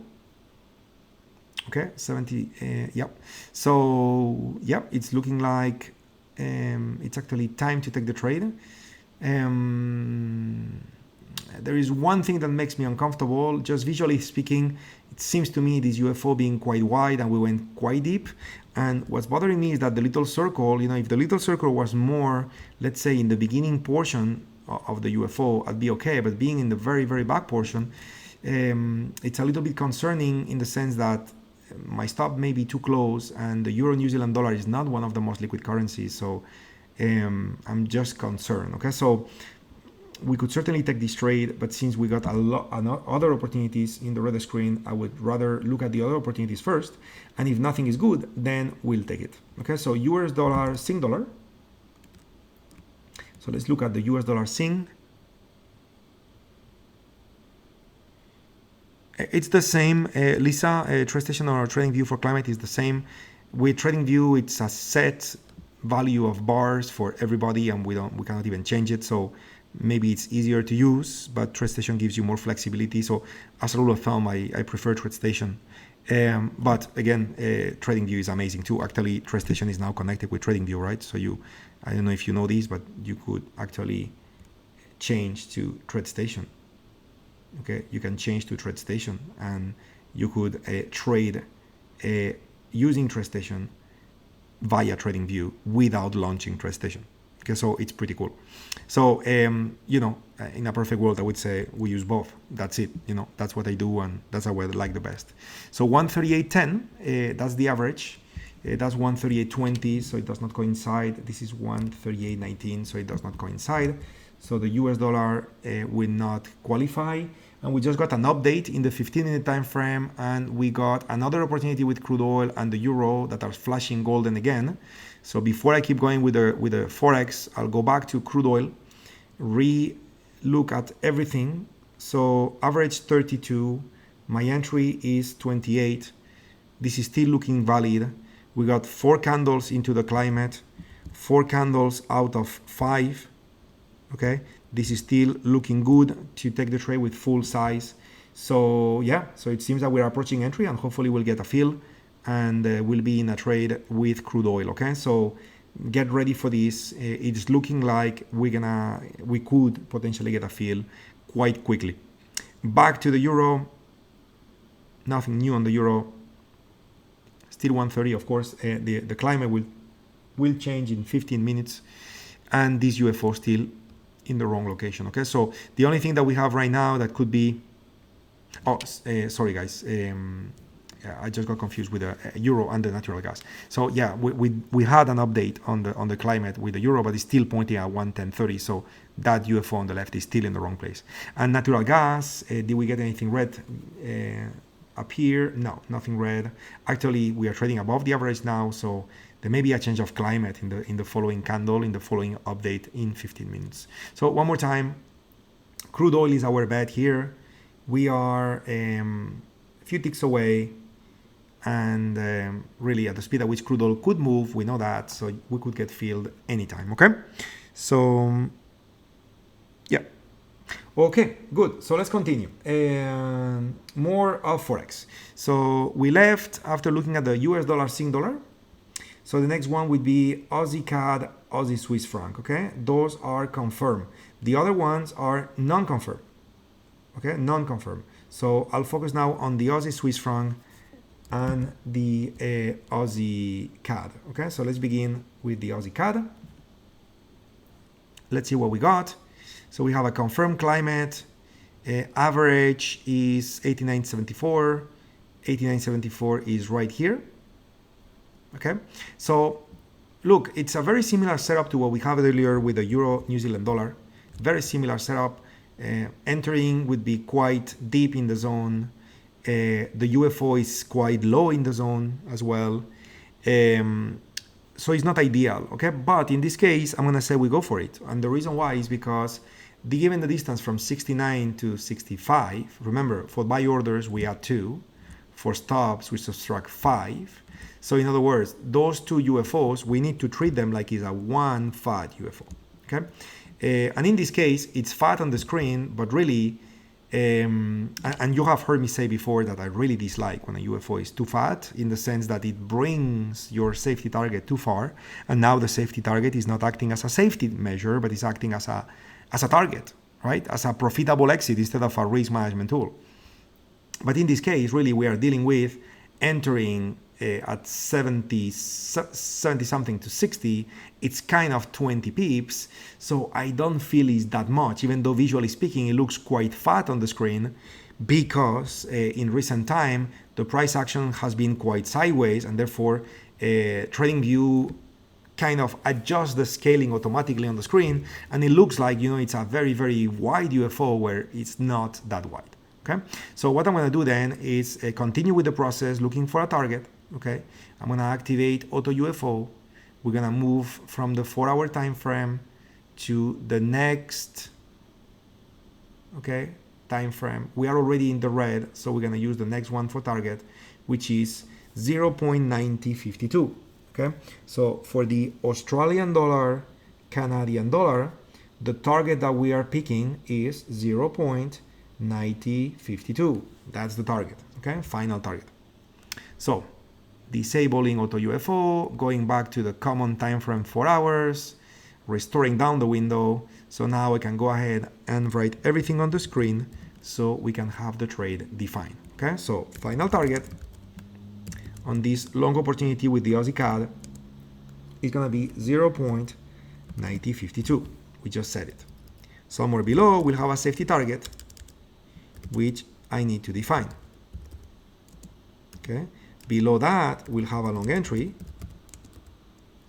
Okay, 70. Yep. So yep, it's looking like it's actually time to take the trade. There is one thing that makes me uncomfortable, just visually speaking. It seems to me this UFO being quite wide and we went quite deep. And what's bothering me is that the little circle, if the little circle was more, let's say, in the beginning portion of the UFO, I'd be okay. But being in the very, very back portion, it's a little bit concerning in the sense that my stop may be too close, and the Euro New Zealand dollar is not one of the most liquid currencies. So I'm just concerned. Okay, so we could certainly take this trade, but since we got a lot other opportunities in the red screen, I would rather look at the other opportunities first, and if nothing is good, then we'll take it. Okay, so US dollar, Sing dollar. So let's look at the US dollar Sing. It's the same, Lisa. TradeStation or TradingView for climate is the same. With TradingView, it's a set value of bars for everybody, and we cannot even change it. So maybe it's easier to use, but TradeStation gives you more flexibility. So as a rule of thumb, I prefer TradeStation. But again, TradingView is amazing too. Actually, TradeStation is now connected with TradingView, right? So I don't know if you know this, but you could actually change to TradeStation. Okay, you can change to TradeStation, and you could trade using TradeStation via TradingView without launching TradeStation. Okay, so it's pretty cool. So in a perfect world, I would say we use both. That's it. That's what I do, and that's how I like the best. So 138.10, that's the average. That's 138.20, so it does not coincide. This is 138.19, so it does not coincide. So the US dollar will not qualify. And we just got an update in the 15-minute time frame, and we got another opportunity with crude oil and the euro that are flashing golden again. So before I keep going with the Forex, I'll go back to crude oil, re-look at everything. So average 32, my entry is 28. This is still looking valid. We got 4 candles into the climate, 4 candles out of 5. Okay, this is still looking good to take the trade with full size. So yeah, so it seems that we're approaching entry, and hopefully we'll get a fill, and we'll be in a trade with crude oil. Okay, so get ready for this. It's looking like we could potentially get a fill quite quickly. Back to the euro. Nothing new on the euro. Still 130, of course. The climate will change in 15 minutes, and this UFO still in the wrong location. Okay, so the only thing that we have right now that could be, sorry guys, I just got confused with the euro and the natural gas. So yeah, we had an update on the climate with the euro, but it's still pointing at 110.30. So that UFO on the left is still in the wrong place. And natural gas, did we get anything red up here? No, nothing red. Actually, we are trading above the average now, so there may be a change of climate in the following candle, in the following update in 15 minutes. So one more time, crude oil is our bet here. We are a few ticks away, and really at the speed at which crude oil could move, we know that, so we could get filled anytime. Okay, so yeah. Okay, good. So let's continue. More of Forex. So we left after looking at the US dollar, Sing dollar. So the next one would be AUDCAD, Aussie Swiss franc. Okay, those are confirmed. The other ones are non-confirmed. Okay, non-confirmed. So I'll focus now on the Aussie Swiss franc and the Aussie CAD. Okay, so let's begin with the Aussie CAD. Let's see what we got. So we have a confirmed climate. Average is 89.74. 89.74 is right here. Okay, so look, it's a very similar setup to what we had earlier with the Euro New Zealand dollar. Very similar setup. Entering would be quite deep in the zone. The UFO is quite low in the zone as well. So it's not ideal, okay? But in this case, I'm gonna say we go for it. And the reason why is because given the distance from 69 to 65, remember, for buy orders, we add 2. For stops, we subtract 5. So in other words, those 2 UFOs, we need to treat them like it's a one fat UFO, okay? And in this case, it's fat on the screen, but really, and you have heard me say before that I really dislike when a UFO is too fat, in the sense that it brings your safety target too far, and now the safety target is not acting as a safety measure, but is acting as a target, right? As a profitable exit instead of a risk management tool. But in this case, really, we are dealing with entering at 70 something to 60. It's kind of 20 pips. So I don't feel it's that much, even though visually speaking, it looks quite fat on the screen, because in recent time, the price action has been quite sideways, and therefore TradingView kind of adjusts the scaling automatically on the screen, and it looks like, it's a very, very wide UFO where it's not that wide. Okay, so what I'm going to do then is continue with the process, looking for a target. Okay, I'm going to activate AutoUFO. We're going to move from the 4-hour time frame to the next, okay, time frame. We are already in the red, so we're going to use the next one for target, which is 0.9052. Okay, so for the Australian dollar, Canadian dollar, the target that we are picking is 0.9052. That's the target, okay, final target. So disabling AutoUFO, going back to the common time frame 4 hours, restoring down the window. So now I can go ahead and write everything on the screen so we can have the trade defined. Okay, so final target on this long opportunity with the AUDCAD is going to be 0.9052. We just said it. Somewhere below we'll have a safety target, which I need to define. Okay, below that we'll have a long entry,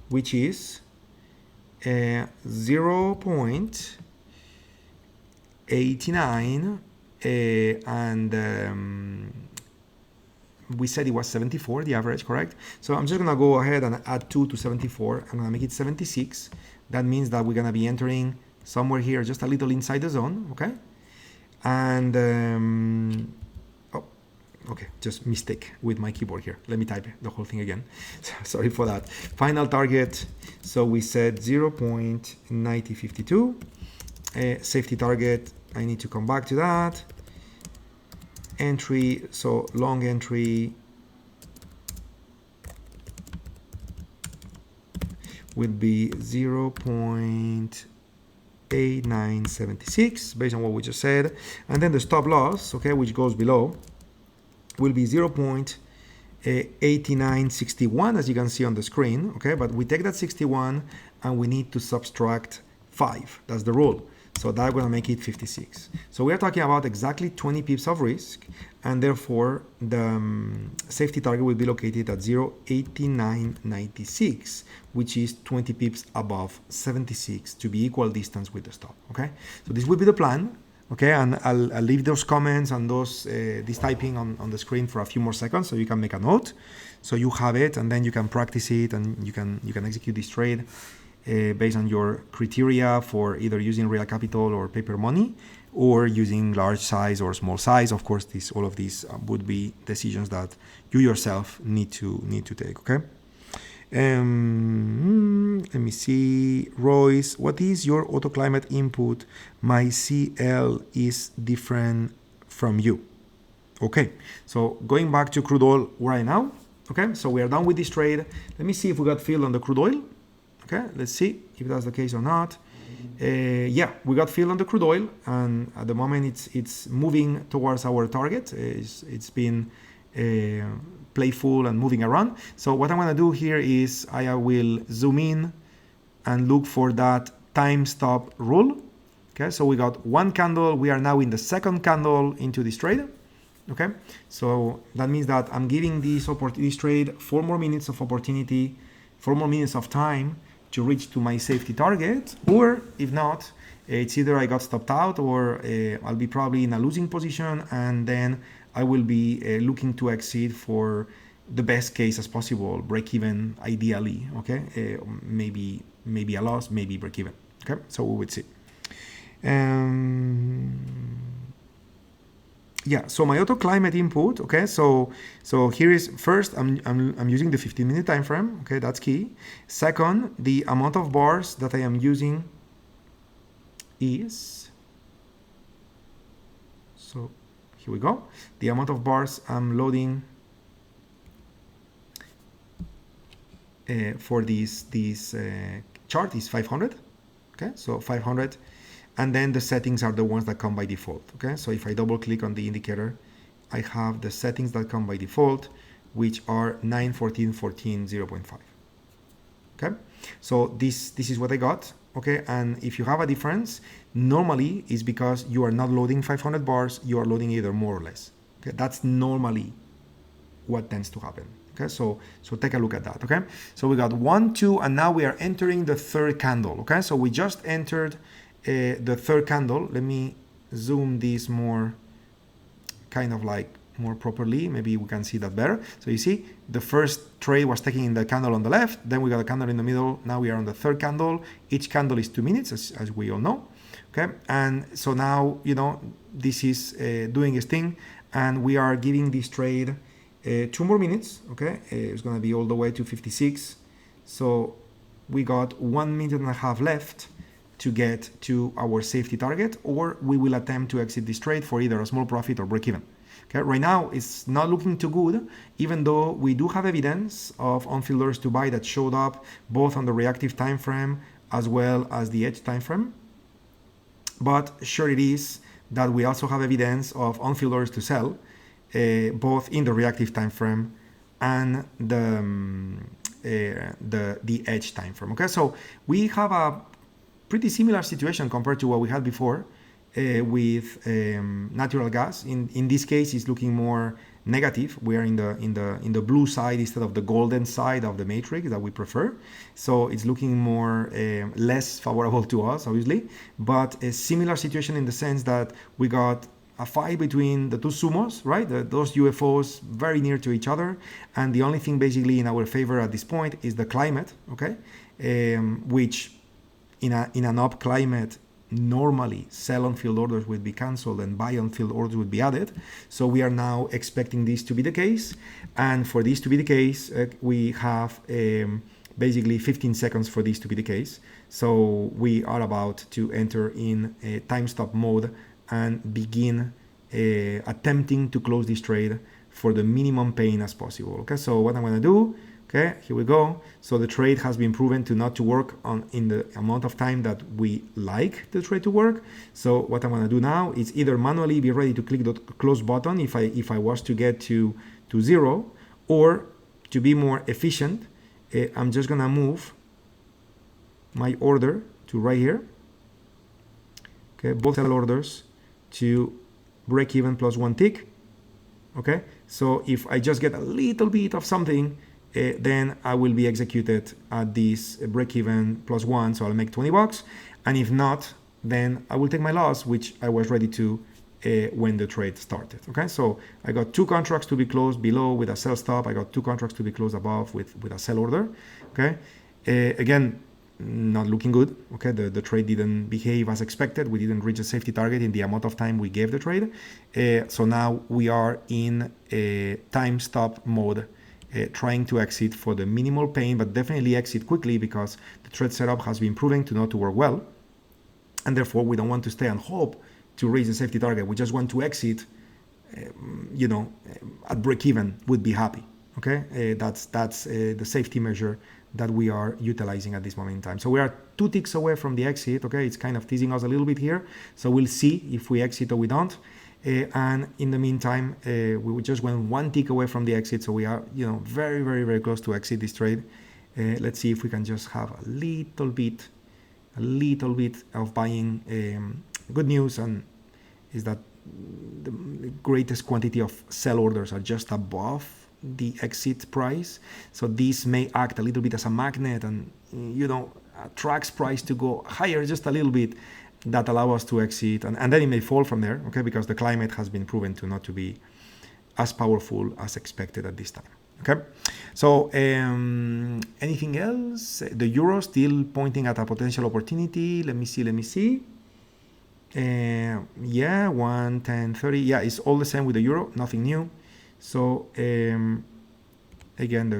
which is 0.89, and we said it was 74, the average, correct? So I'm just gonna go ahead and add 2 to 74. I'm gonna make it 76. That means that we're gonna be entering somewhere here, just a little inside the zone, okay? And oh, okay, just mistake with my keyboard here. Let me type the whole thing again. Sorry for that. Final target. So we said 0.9052. Safety target. I need to come back to that. Entry. So long entry would be 0.8976 based on what we just said, and then the stop loss, okay, which goes below, will be 0.8961, as you can see on the screen, okay, but we take that 61 and we need to subtract 5. That's the rule. So that's going to make it 56. So we are talking about exactly 20 pips of risk, and therefore the safety target will be located at 0.8996, which is 20 pips above 76 to be equal distance with the stop. Okay, so this will be the plan. Okay, and I'll leave those comments and those this typing on the screen for a few more seconds so you can make a note, so you have it, and then you can practice it, and you can execute this trade based on your criteria for either using real capital or paper money, or using large size or small size. Of course, all of these would be decisions that you yourself need to take. Okay. Let me see. Royce, what is your auto climate input? My CL is different from you. Okay. So going back to crude oil right now. Okay. So we are done with this trade. Let me see if we got filled on the crude oil. Okay, let's see if that's the case or not. Yeah, we got filled on the crude oil, and at the moment it's moving towards our target. It's been playful and moving around. So what I'm going to do here is I will zoom in and look for that time stop rule. Okay, so we got one candle. We are now in the second candle into this trade. Okay, so that means that I'm giving this trade 4 more minutes of opportunity, 4 more minutes of time to reach to my safety target, or if not, it's either I got stopped out or I'll be probably in a losing position, and then I will be looking to exit for the best case as possible, break even ideally, okay? Maybe a loss, maybe break even, okay? So we would see. Yeah, so my auto climate input, okay, so here is first I'm using the 15-minute time frame, okay, that's key. Second, the amount of bars that I am using is, so here we go, the amount of bars I'm loading for this chart is 500, okay, so 500. And then the settings are the ones that come by default, okay? So if I double click on the indicator, I have the settings that come by default, which are 9, 14, 14, 0.5, okay? So this is what I got, okay? And if you have a difference, normally it's because you are not loading 500 bars, you are loading either more or less, okay? That's normally what tends to happen, okay? So take a look at that, okay? So we got 1, 2, and now we are entering the third candle, okay? So we just entered the third candle. Let me zoom this more, kind of like more properly. Maybe we can see that better. So you see, the first trade was taking in the candle on the left. Then we got a candle in the middle. Now we are on the third candle. Each candle is 2 minutes, as we all know. Okay, and so now, you know, this is doing its thing, and we are giving this trade 2 more minutes. Okay, it's going to be all the way to 56. So we got 1.5 minutes left to get to our safety target, or we will attempt to exit this trade for either a small profit or break even. Okay, right now it's not looking too good, even though we do have evidence of on-field orders to buy that showed up both on the reactive time frame as well as the edge time frame. But sure it is that we also have evidence of on-field orders to sell, both in the reactive time frame and the edge time frame. Okay, so we have a pretty similar situation compared to what we had before with natural gas. In this case, it's looking more negative. We are in the blue side instead of the golden side of the matrix that we prefer. So it's looking more less favorable to us, obviously, but a similar situation in the sense that we got a fight between the two sumos, right? Those UFOs very near to each other, and the only thing basically in our favor at this point is the climate, okay, which in an up climate, normally sell on field orders would be cancelled and buy on field orders would be added. So we are now expecting this to be the case, and for this to be the case, we have basically 15 seconds for this to be the case. So we are about to enter in a time stop mode and begin attempting to close this trade for the minimum pain as possible. Okay, so what I'm going to do, okay, here we go. So the trade has been proven to not to work in the amount of time that we like the trade to work. So what I'm going to do now is either manually be ready to click the close button if I was to get to 0, or to be more efficient, I'm just going to move my order to right here. Okay, both sell orders to break even plus 1 tick. Okay, so if I just get a little bit of something, then I will be executed at this break even plus 1, so I'll make $20. And if not, then I will take my loss, which I was ready to when the trade started. Okay, so I got 2 contracts to be closed below with a sell stop. I got 2 contracts to be closed above with a sell order. Okay, again, not looking good. Okay, the trade didn't behave as expected. We didn't reach a safety target in the amount of time we gave the trade. So now we are in a time stop mode, trying to exit for the minimal pain, but definitely exit quickly because the trade setup has been proven to not to work well, and therefore we don't want to stay and hope to reach the safety target. We just want to exit, at break even would be happy. Okay, that's the safety measure that we are utilizing at this moment in time. So we are 2 ticks away from the exit. Okay, it's kind of teasing us a little bit here. So we'll see if we exit or we don't. And in the meantime, we just went 1 tick away from the exit. So we are, very, very, very close to exit this trade. Let's see if we can just have a little bit of buying. Good news is that the greatest quantity of sell orders are just above the exit price. So this may act a little bit as a magnet and, you know, tracks price to go higher just a little bit, that allow us to exit, and then it may fall from there, okay, because the climate has been proven to not to be as powerful as expected at this time. Okay, so anything else? The euro still pointing at a potential opportunity. Let me see. Yeah, 110.30. Yeah, it's all the same with the euro, nothing new. So again,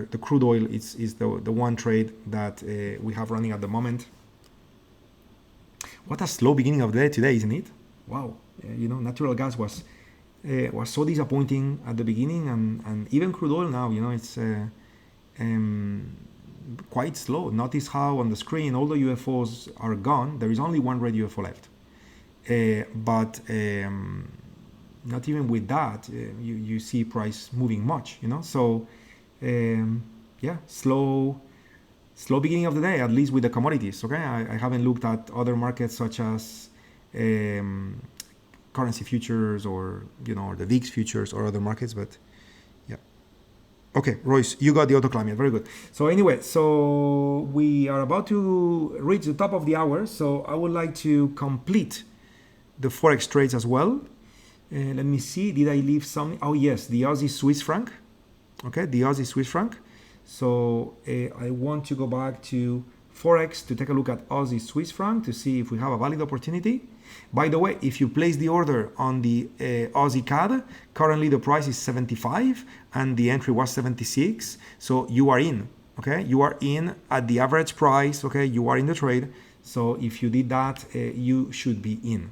the crude oil is the one trade that we have running at the moment. What a slow beginning of the day today, isn't it? Wow, you know, natural gas was so disappointing at the beginning, and even crude oil now, you know, it's quite slow. Notice how on the screen all the UFOs are gone. There is only one red UFO left, but not even with that you see price moving much, you know. So yeah, slow beginning of the day, at least with the commodities. Okay, I haven't looked at other markets such as currency futures, or, you know, or the VIX futures or other markets, but yeah. Okay, Royce, you got the auto climate, very good. So anyway, so we are about to reach the top of the hour, so I would like to complete the Forex trades as well. Let me see, did I leave some? Oh yes, the Aussie Swiss franc. Okay, the Aussie Swiss franc. So I want to go back to Forex to take a look at Aussie Swiss franc to see if we have a valid opportunity. By the way, if you place the order on the AUDCAD, currently the price is 75 and the entry was 76. So you are in, okay? You are in at the average price, okay? You are in the trade. So if you did that, you should be in,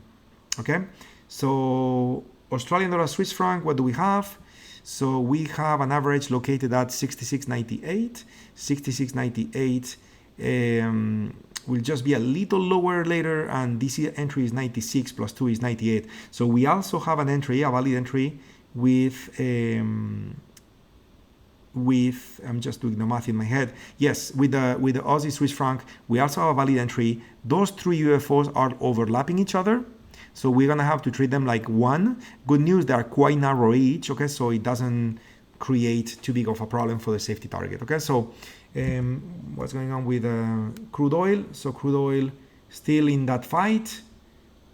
okay? So Australian dollar Swiss franc, what do we have? So we have an average located at 66.98. 66.98 will just be a little lower later, and this entry is 96 plus 2 is 98. So we also have an entry, a valid entry with I'm just doing the math in my head. Yes, with the Aussie Swiss franc, we also have a valid entry. Those three UFOs are overlapping each other, so we're gonna have to treat them like one. Good news, they are quite narrow each, okay, so it doesn't create too big of a problem for the safety target. Okay, so what's going on with crude oil? So crude oil still in that fight.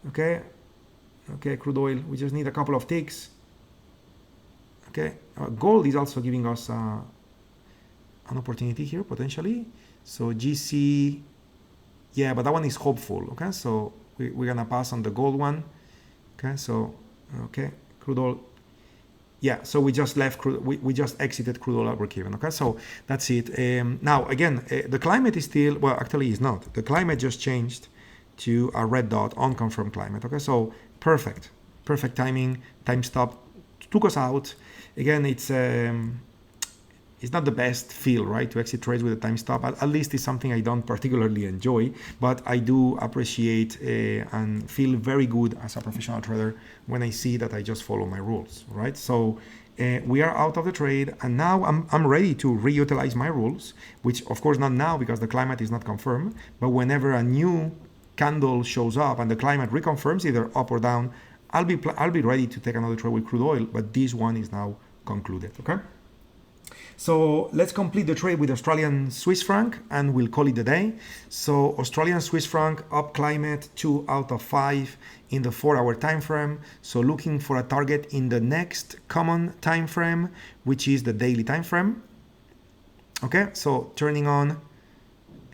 Okay, crude oil, we just need a couple of ticks. Okay, gold is also giving us an opportunity here potentially. So GC, yeah, but that one is hopeful. Okay, so we're gonna pass on the gold one. Okay, so okay, crude oil. Yeah, so we just left crude, we just exited crude oil breakeven. Okay, so that's it. Now again, the climate is still, well, actually it's not. The climate just changed to a red dot, unconfirmed climate. Okay, so perfect timing. Time stop took us out. Again, it's not the best feel, right, to exit trades with a time stop. At least it's something I don't particularly enjoy, but I do appreciate and feel very good as a professional trader when I see that I just follow my rules, right? So we are out of the trade, and now I'm ready to reutilize my rules, which of course not now because the climate is not confirmed, but whenever a new candle shows up and the climate reconfirms either up or down, I'll be ready to take another trade with crude oil, but this one is now concluded. Okay. So let's complete the trade with Australian Swiss franc and we'll call it a day. So Australian Swiss franc up climate 2 out of 5 in the 4-hour time frame. So looking for a target in the next common time frame, which is the daily time frame. Okay, so turning on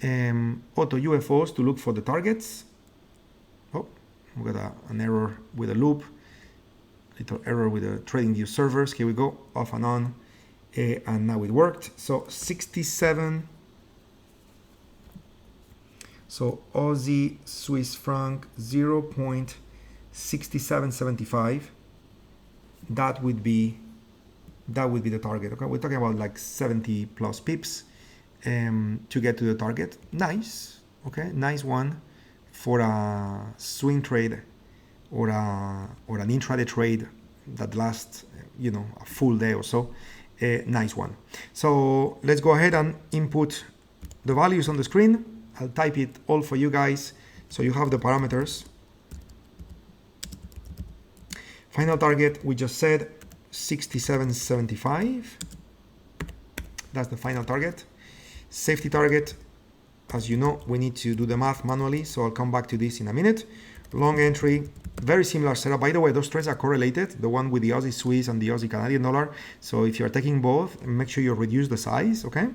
AutoUFOs to look for the targets. Oh, we got an error with a loop. Little error with the trading view servers. Here we go, off and on. And now it worked. So 67. So Aussie Swiss franc 0.6775. That would be the target. Okay, we're talking about like 70 plus pips to get to the target. Nice. Okay, nice one for a swing trade or an intraday trade that lasts, you know, a full day or so. Nice one. So let's go ahead and input the values on the screen. I'll type it all for you guys so you have the parameters. Final target, we just said 67.75. That's the final target. Safety target, as you know, we need to do the math manually, so I'll come back to this in a minute. Long entry, very similar setup. By the way, those trades are correlated, the one with the Aussie Swiss and the Aussie Canadian dollar. So if you're taking both, make sure you reduce the size, okay?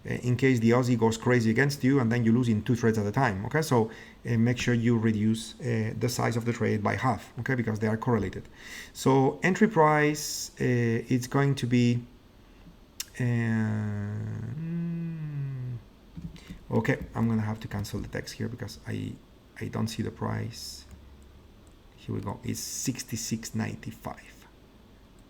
In case the Aussie goes crazy against you and then you lose in 2 trades at a time, okay? So make sure you reduce the size of the trade by half, okay? Because they are correlated. So entry price, it's going to be, okay, I'm gonna have to cancel the text here because I don't see the price. Here we go, it's 66.95.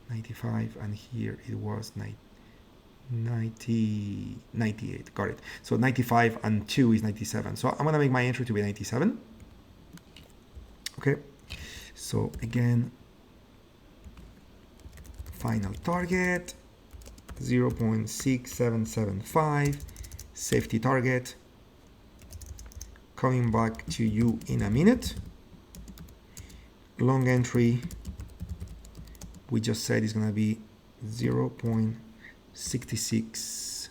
95, and here it was 98, got it. So 95 and 2 is 97. So I'm gonna make my entry to be 97. Okay, so again, final target 0.6775, safety target. Coming back to you in a minute. Long entry, we just said is gonna be 0.66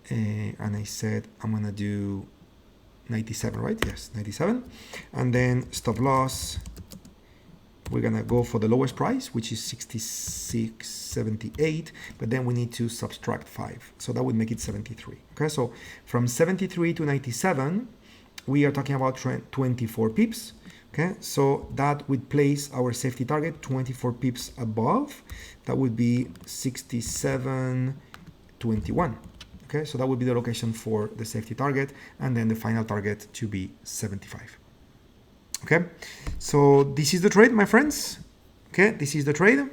and I said I'm gonna do 97, right? Yes, 97. And then stop loss, we're gonna go for the lowest price, which is 66.78, but then we need to subtract 5, so that would make it 73. Okay, so from 73 to 97 we are talking about 24 pips. Okay, so that would place our safety target 24 pips above. That would be 67.21. Okay, so that would be the location for the safety target, and then the final target to be 75. Okay, so this is the trade, my friends. Okay, this is the trade.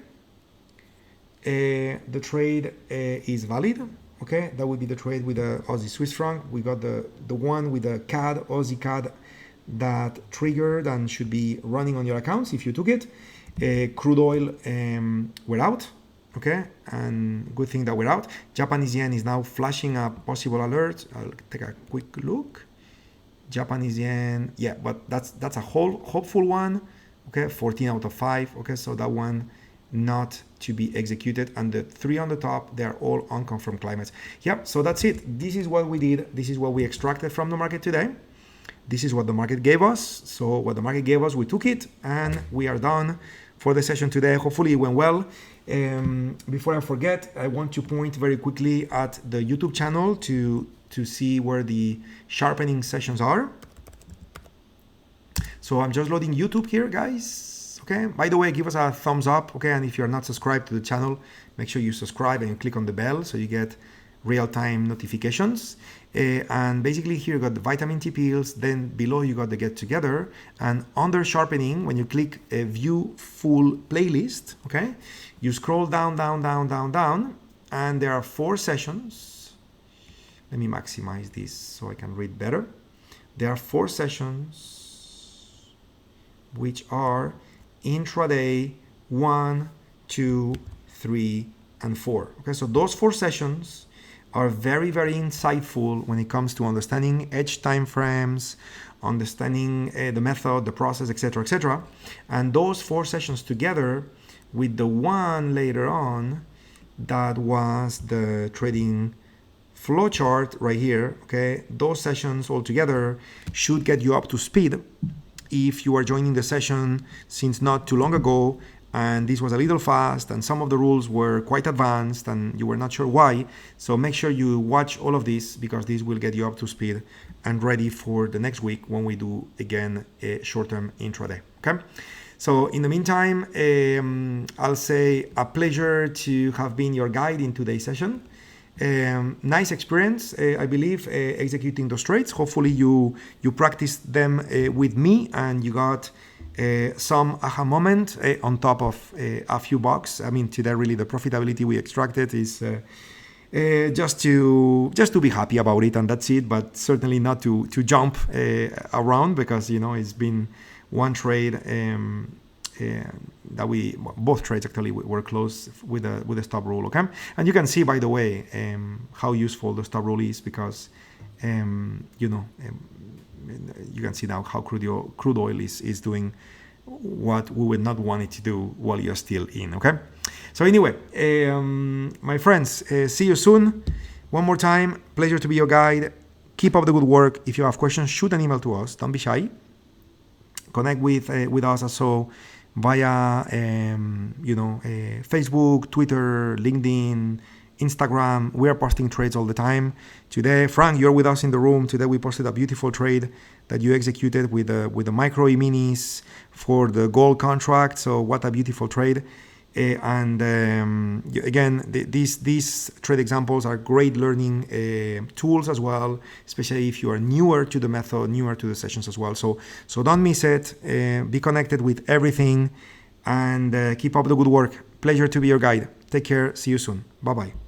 The trade is valid. Okay, that would be the trade with the Aussie Swiss franc. We got the one with the CAD, Aussie CAD, that triggered and should be running on your accounts if you took it. Crude oil, we're out. Okay, and good thing that we're out. Japanese yen is now flashing a possible alert. I'll take a quick look. Japanese yen, yeah, but that's a hopeful one. Okay, 14 out of 5. Okay, so that one not to be executed, and the 3 on the top, they are all unconfirmed climates. Yep, so that's it. This is what we did. This is what we extracted from the market today. This is what the market gave us. So what the market gave us, we took it, and we are done for the session today. Hopefully it went well. Before I forget, I want to point very quickly at the YouTube channel to see where the sharpening sessions are. So I'm just loading YouTube here, guys. Okay, by the way, give us a thumbs up. Okay, and if you're not subscribed to the channel, make sure you subscribe and you click on the bell so you get real-time notifications. And basically here you got the vitamin T pills, then below you got the get together, and under sharpening, when you click view full playlist, okay, you scroll down, and there are 4 sessions. Let me maximize this so I can read better. There are 4 sessions which are intraday 1, 2, 3, and 4. Okay, so those 4 sessions are very, very insightful when it comes to understanding edge time frames, understanding the method, the process, etc., etc. And those 4 sessions together with the one later on that was the trading flow chart right here, okay, those sessions all together should get you up to speed if you are joining the session since not too long ago and this was a little fast and some of the rules were quite advanced and you were not sure why. So make sure you watch all of this because this will get you up to speed and ready for the next week when we do again a short-term intraday. Okay, so in the meantime, I'll say a pleasure to have been your guide in today's session. Nice experience, I believe, executing those trades. Hopefully you practiced them with me and you got some aha moment on top of a few bucks. I mean, today really the profitability we extracted is just to be happy about it, and that's it. But certainly not to jump around because it's been one trade that both trades actually were close with the stop rule. Okay, and you can see, by the way, how useful the stop rule is because you can see now how crude oil is doing what we would not want it to do while you're still in. Okay, So anyway, my friends, see you soon. One more time, pleasure to be your guide. Keep up the good work. If you have questions, shoot an email to us. Don't be shy. Connect with us also via Facebook, Twitter, LinkedIn, Instagram. We are posting trades all the time. Today, Frank, you're with us in the room. Today we posted a beautiful trade that you executed with the micro E-minis for the gold contract. So what a beautiful trade. Again, these trade examples are great learning tools as well, especially if you are newer to the method, newer to the sessions as well. So don't miss it. Be connected with everything and keep up the good work. Pleasure to be your guide. Take care. See you soon. Bye-bye.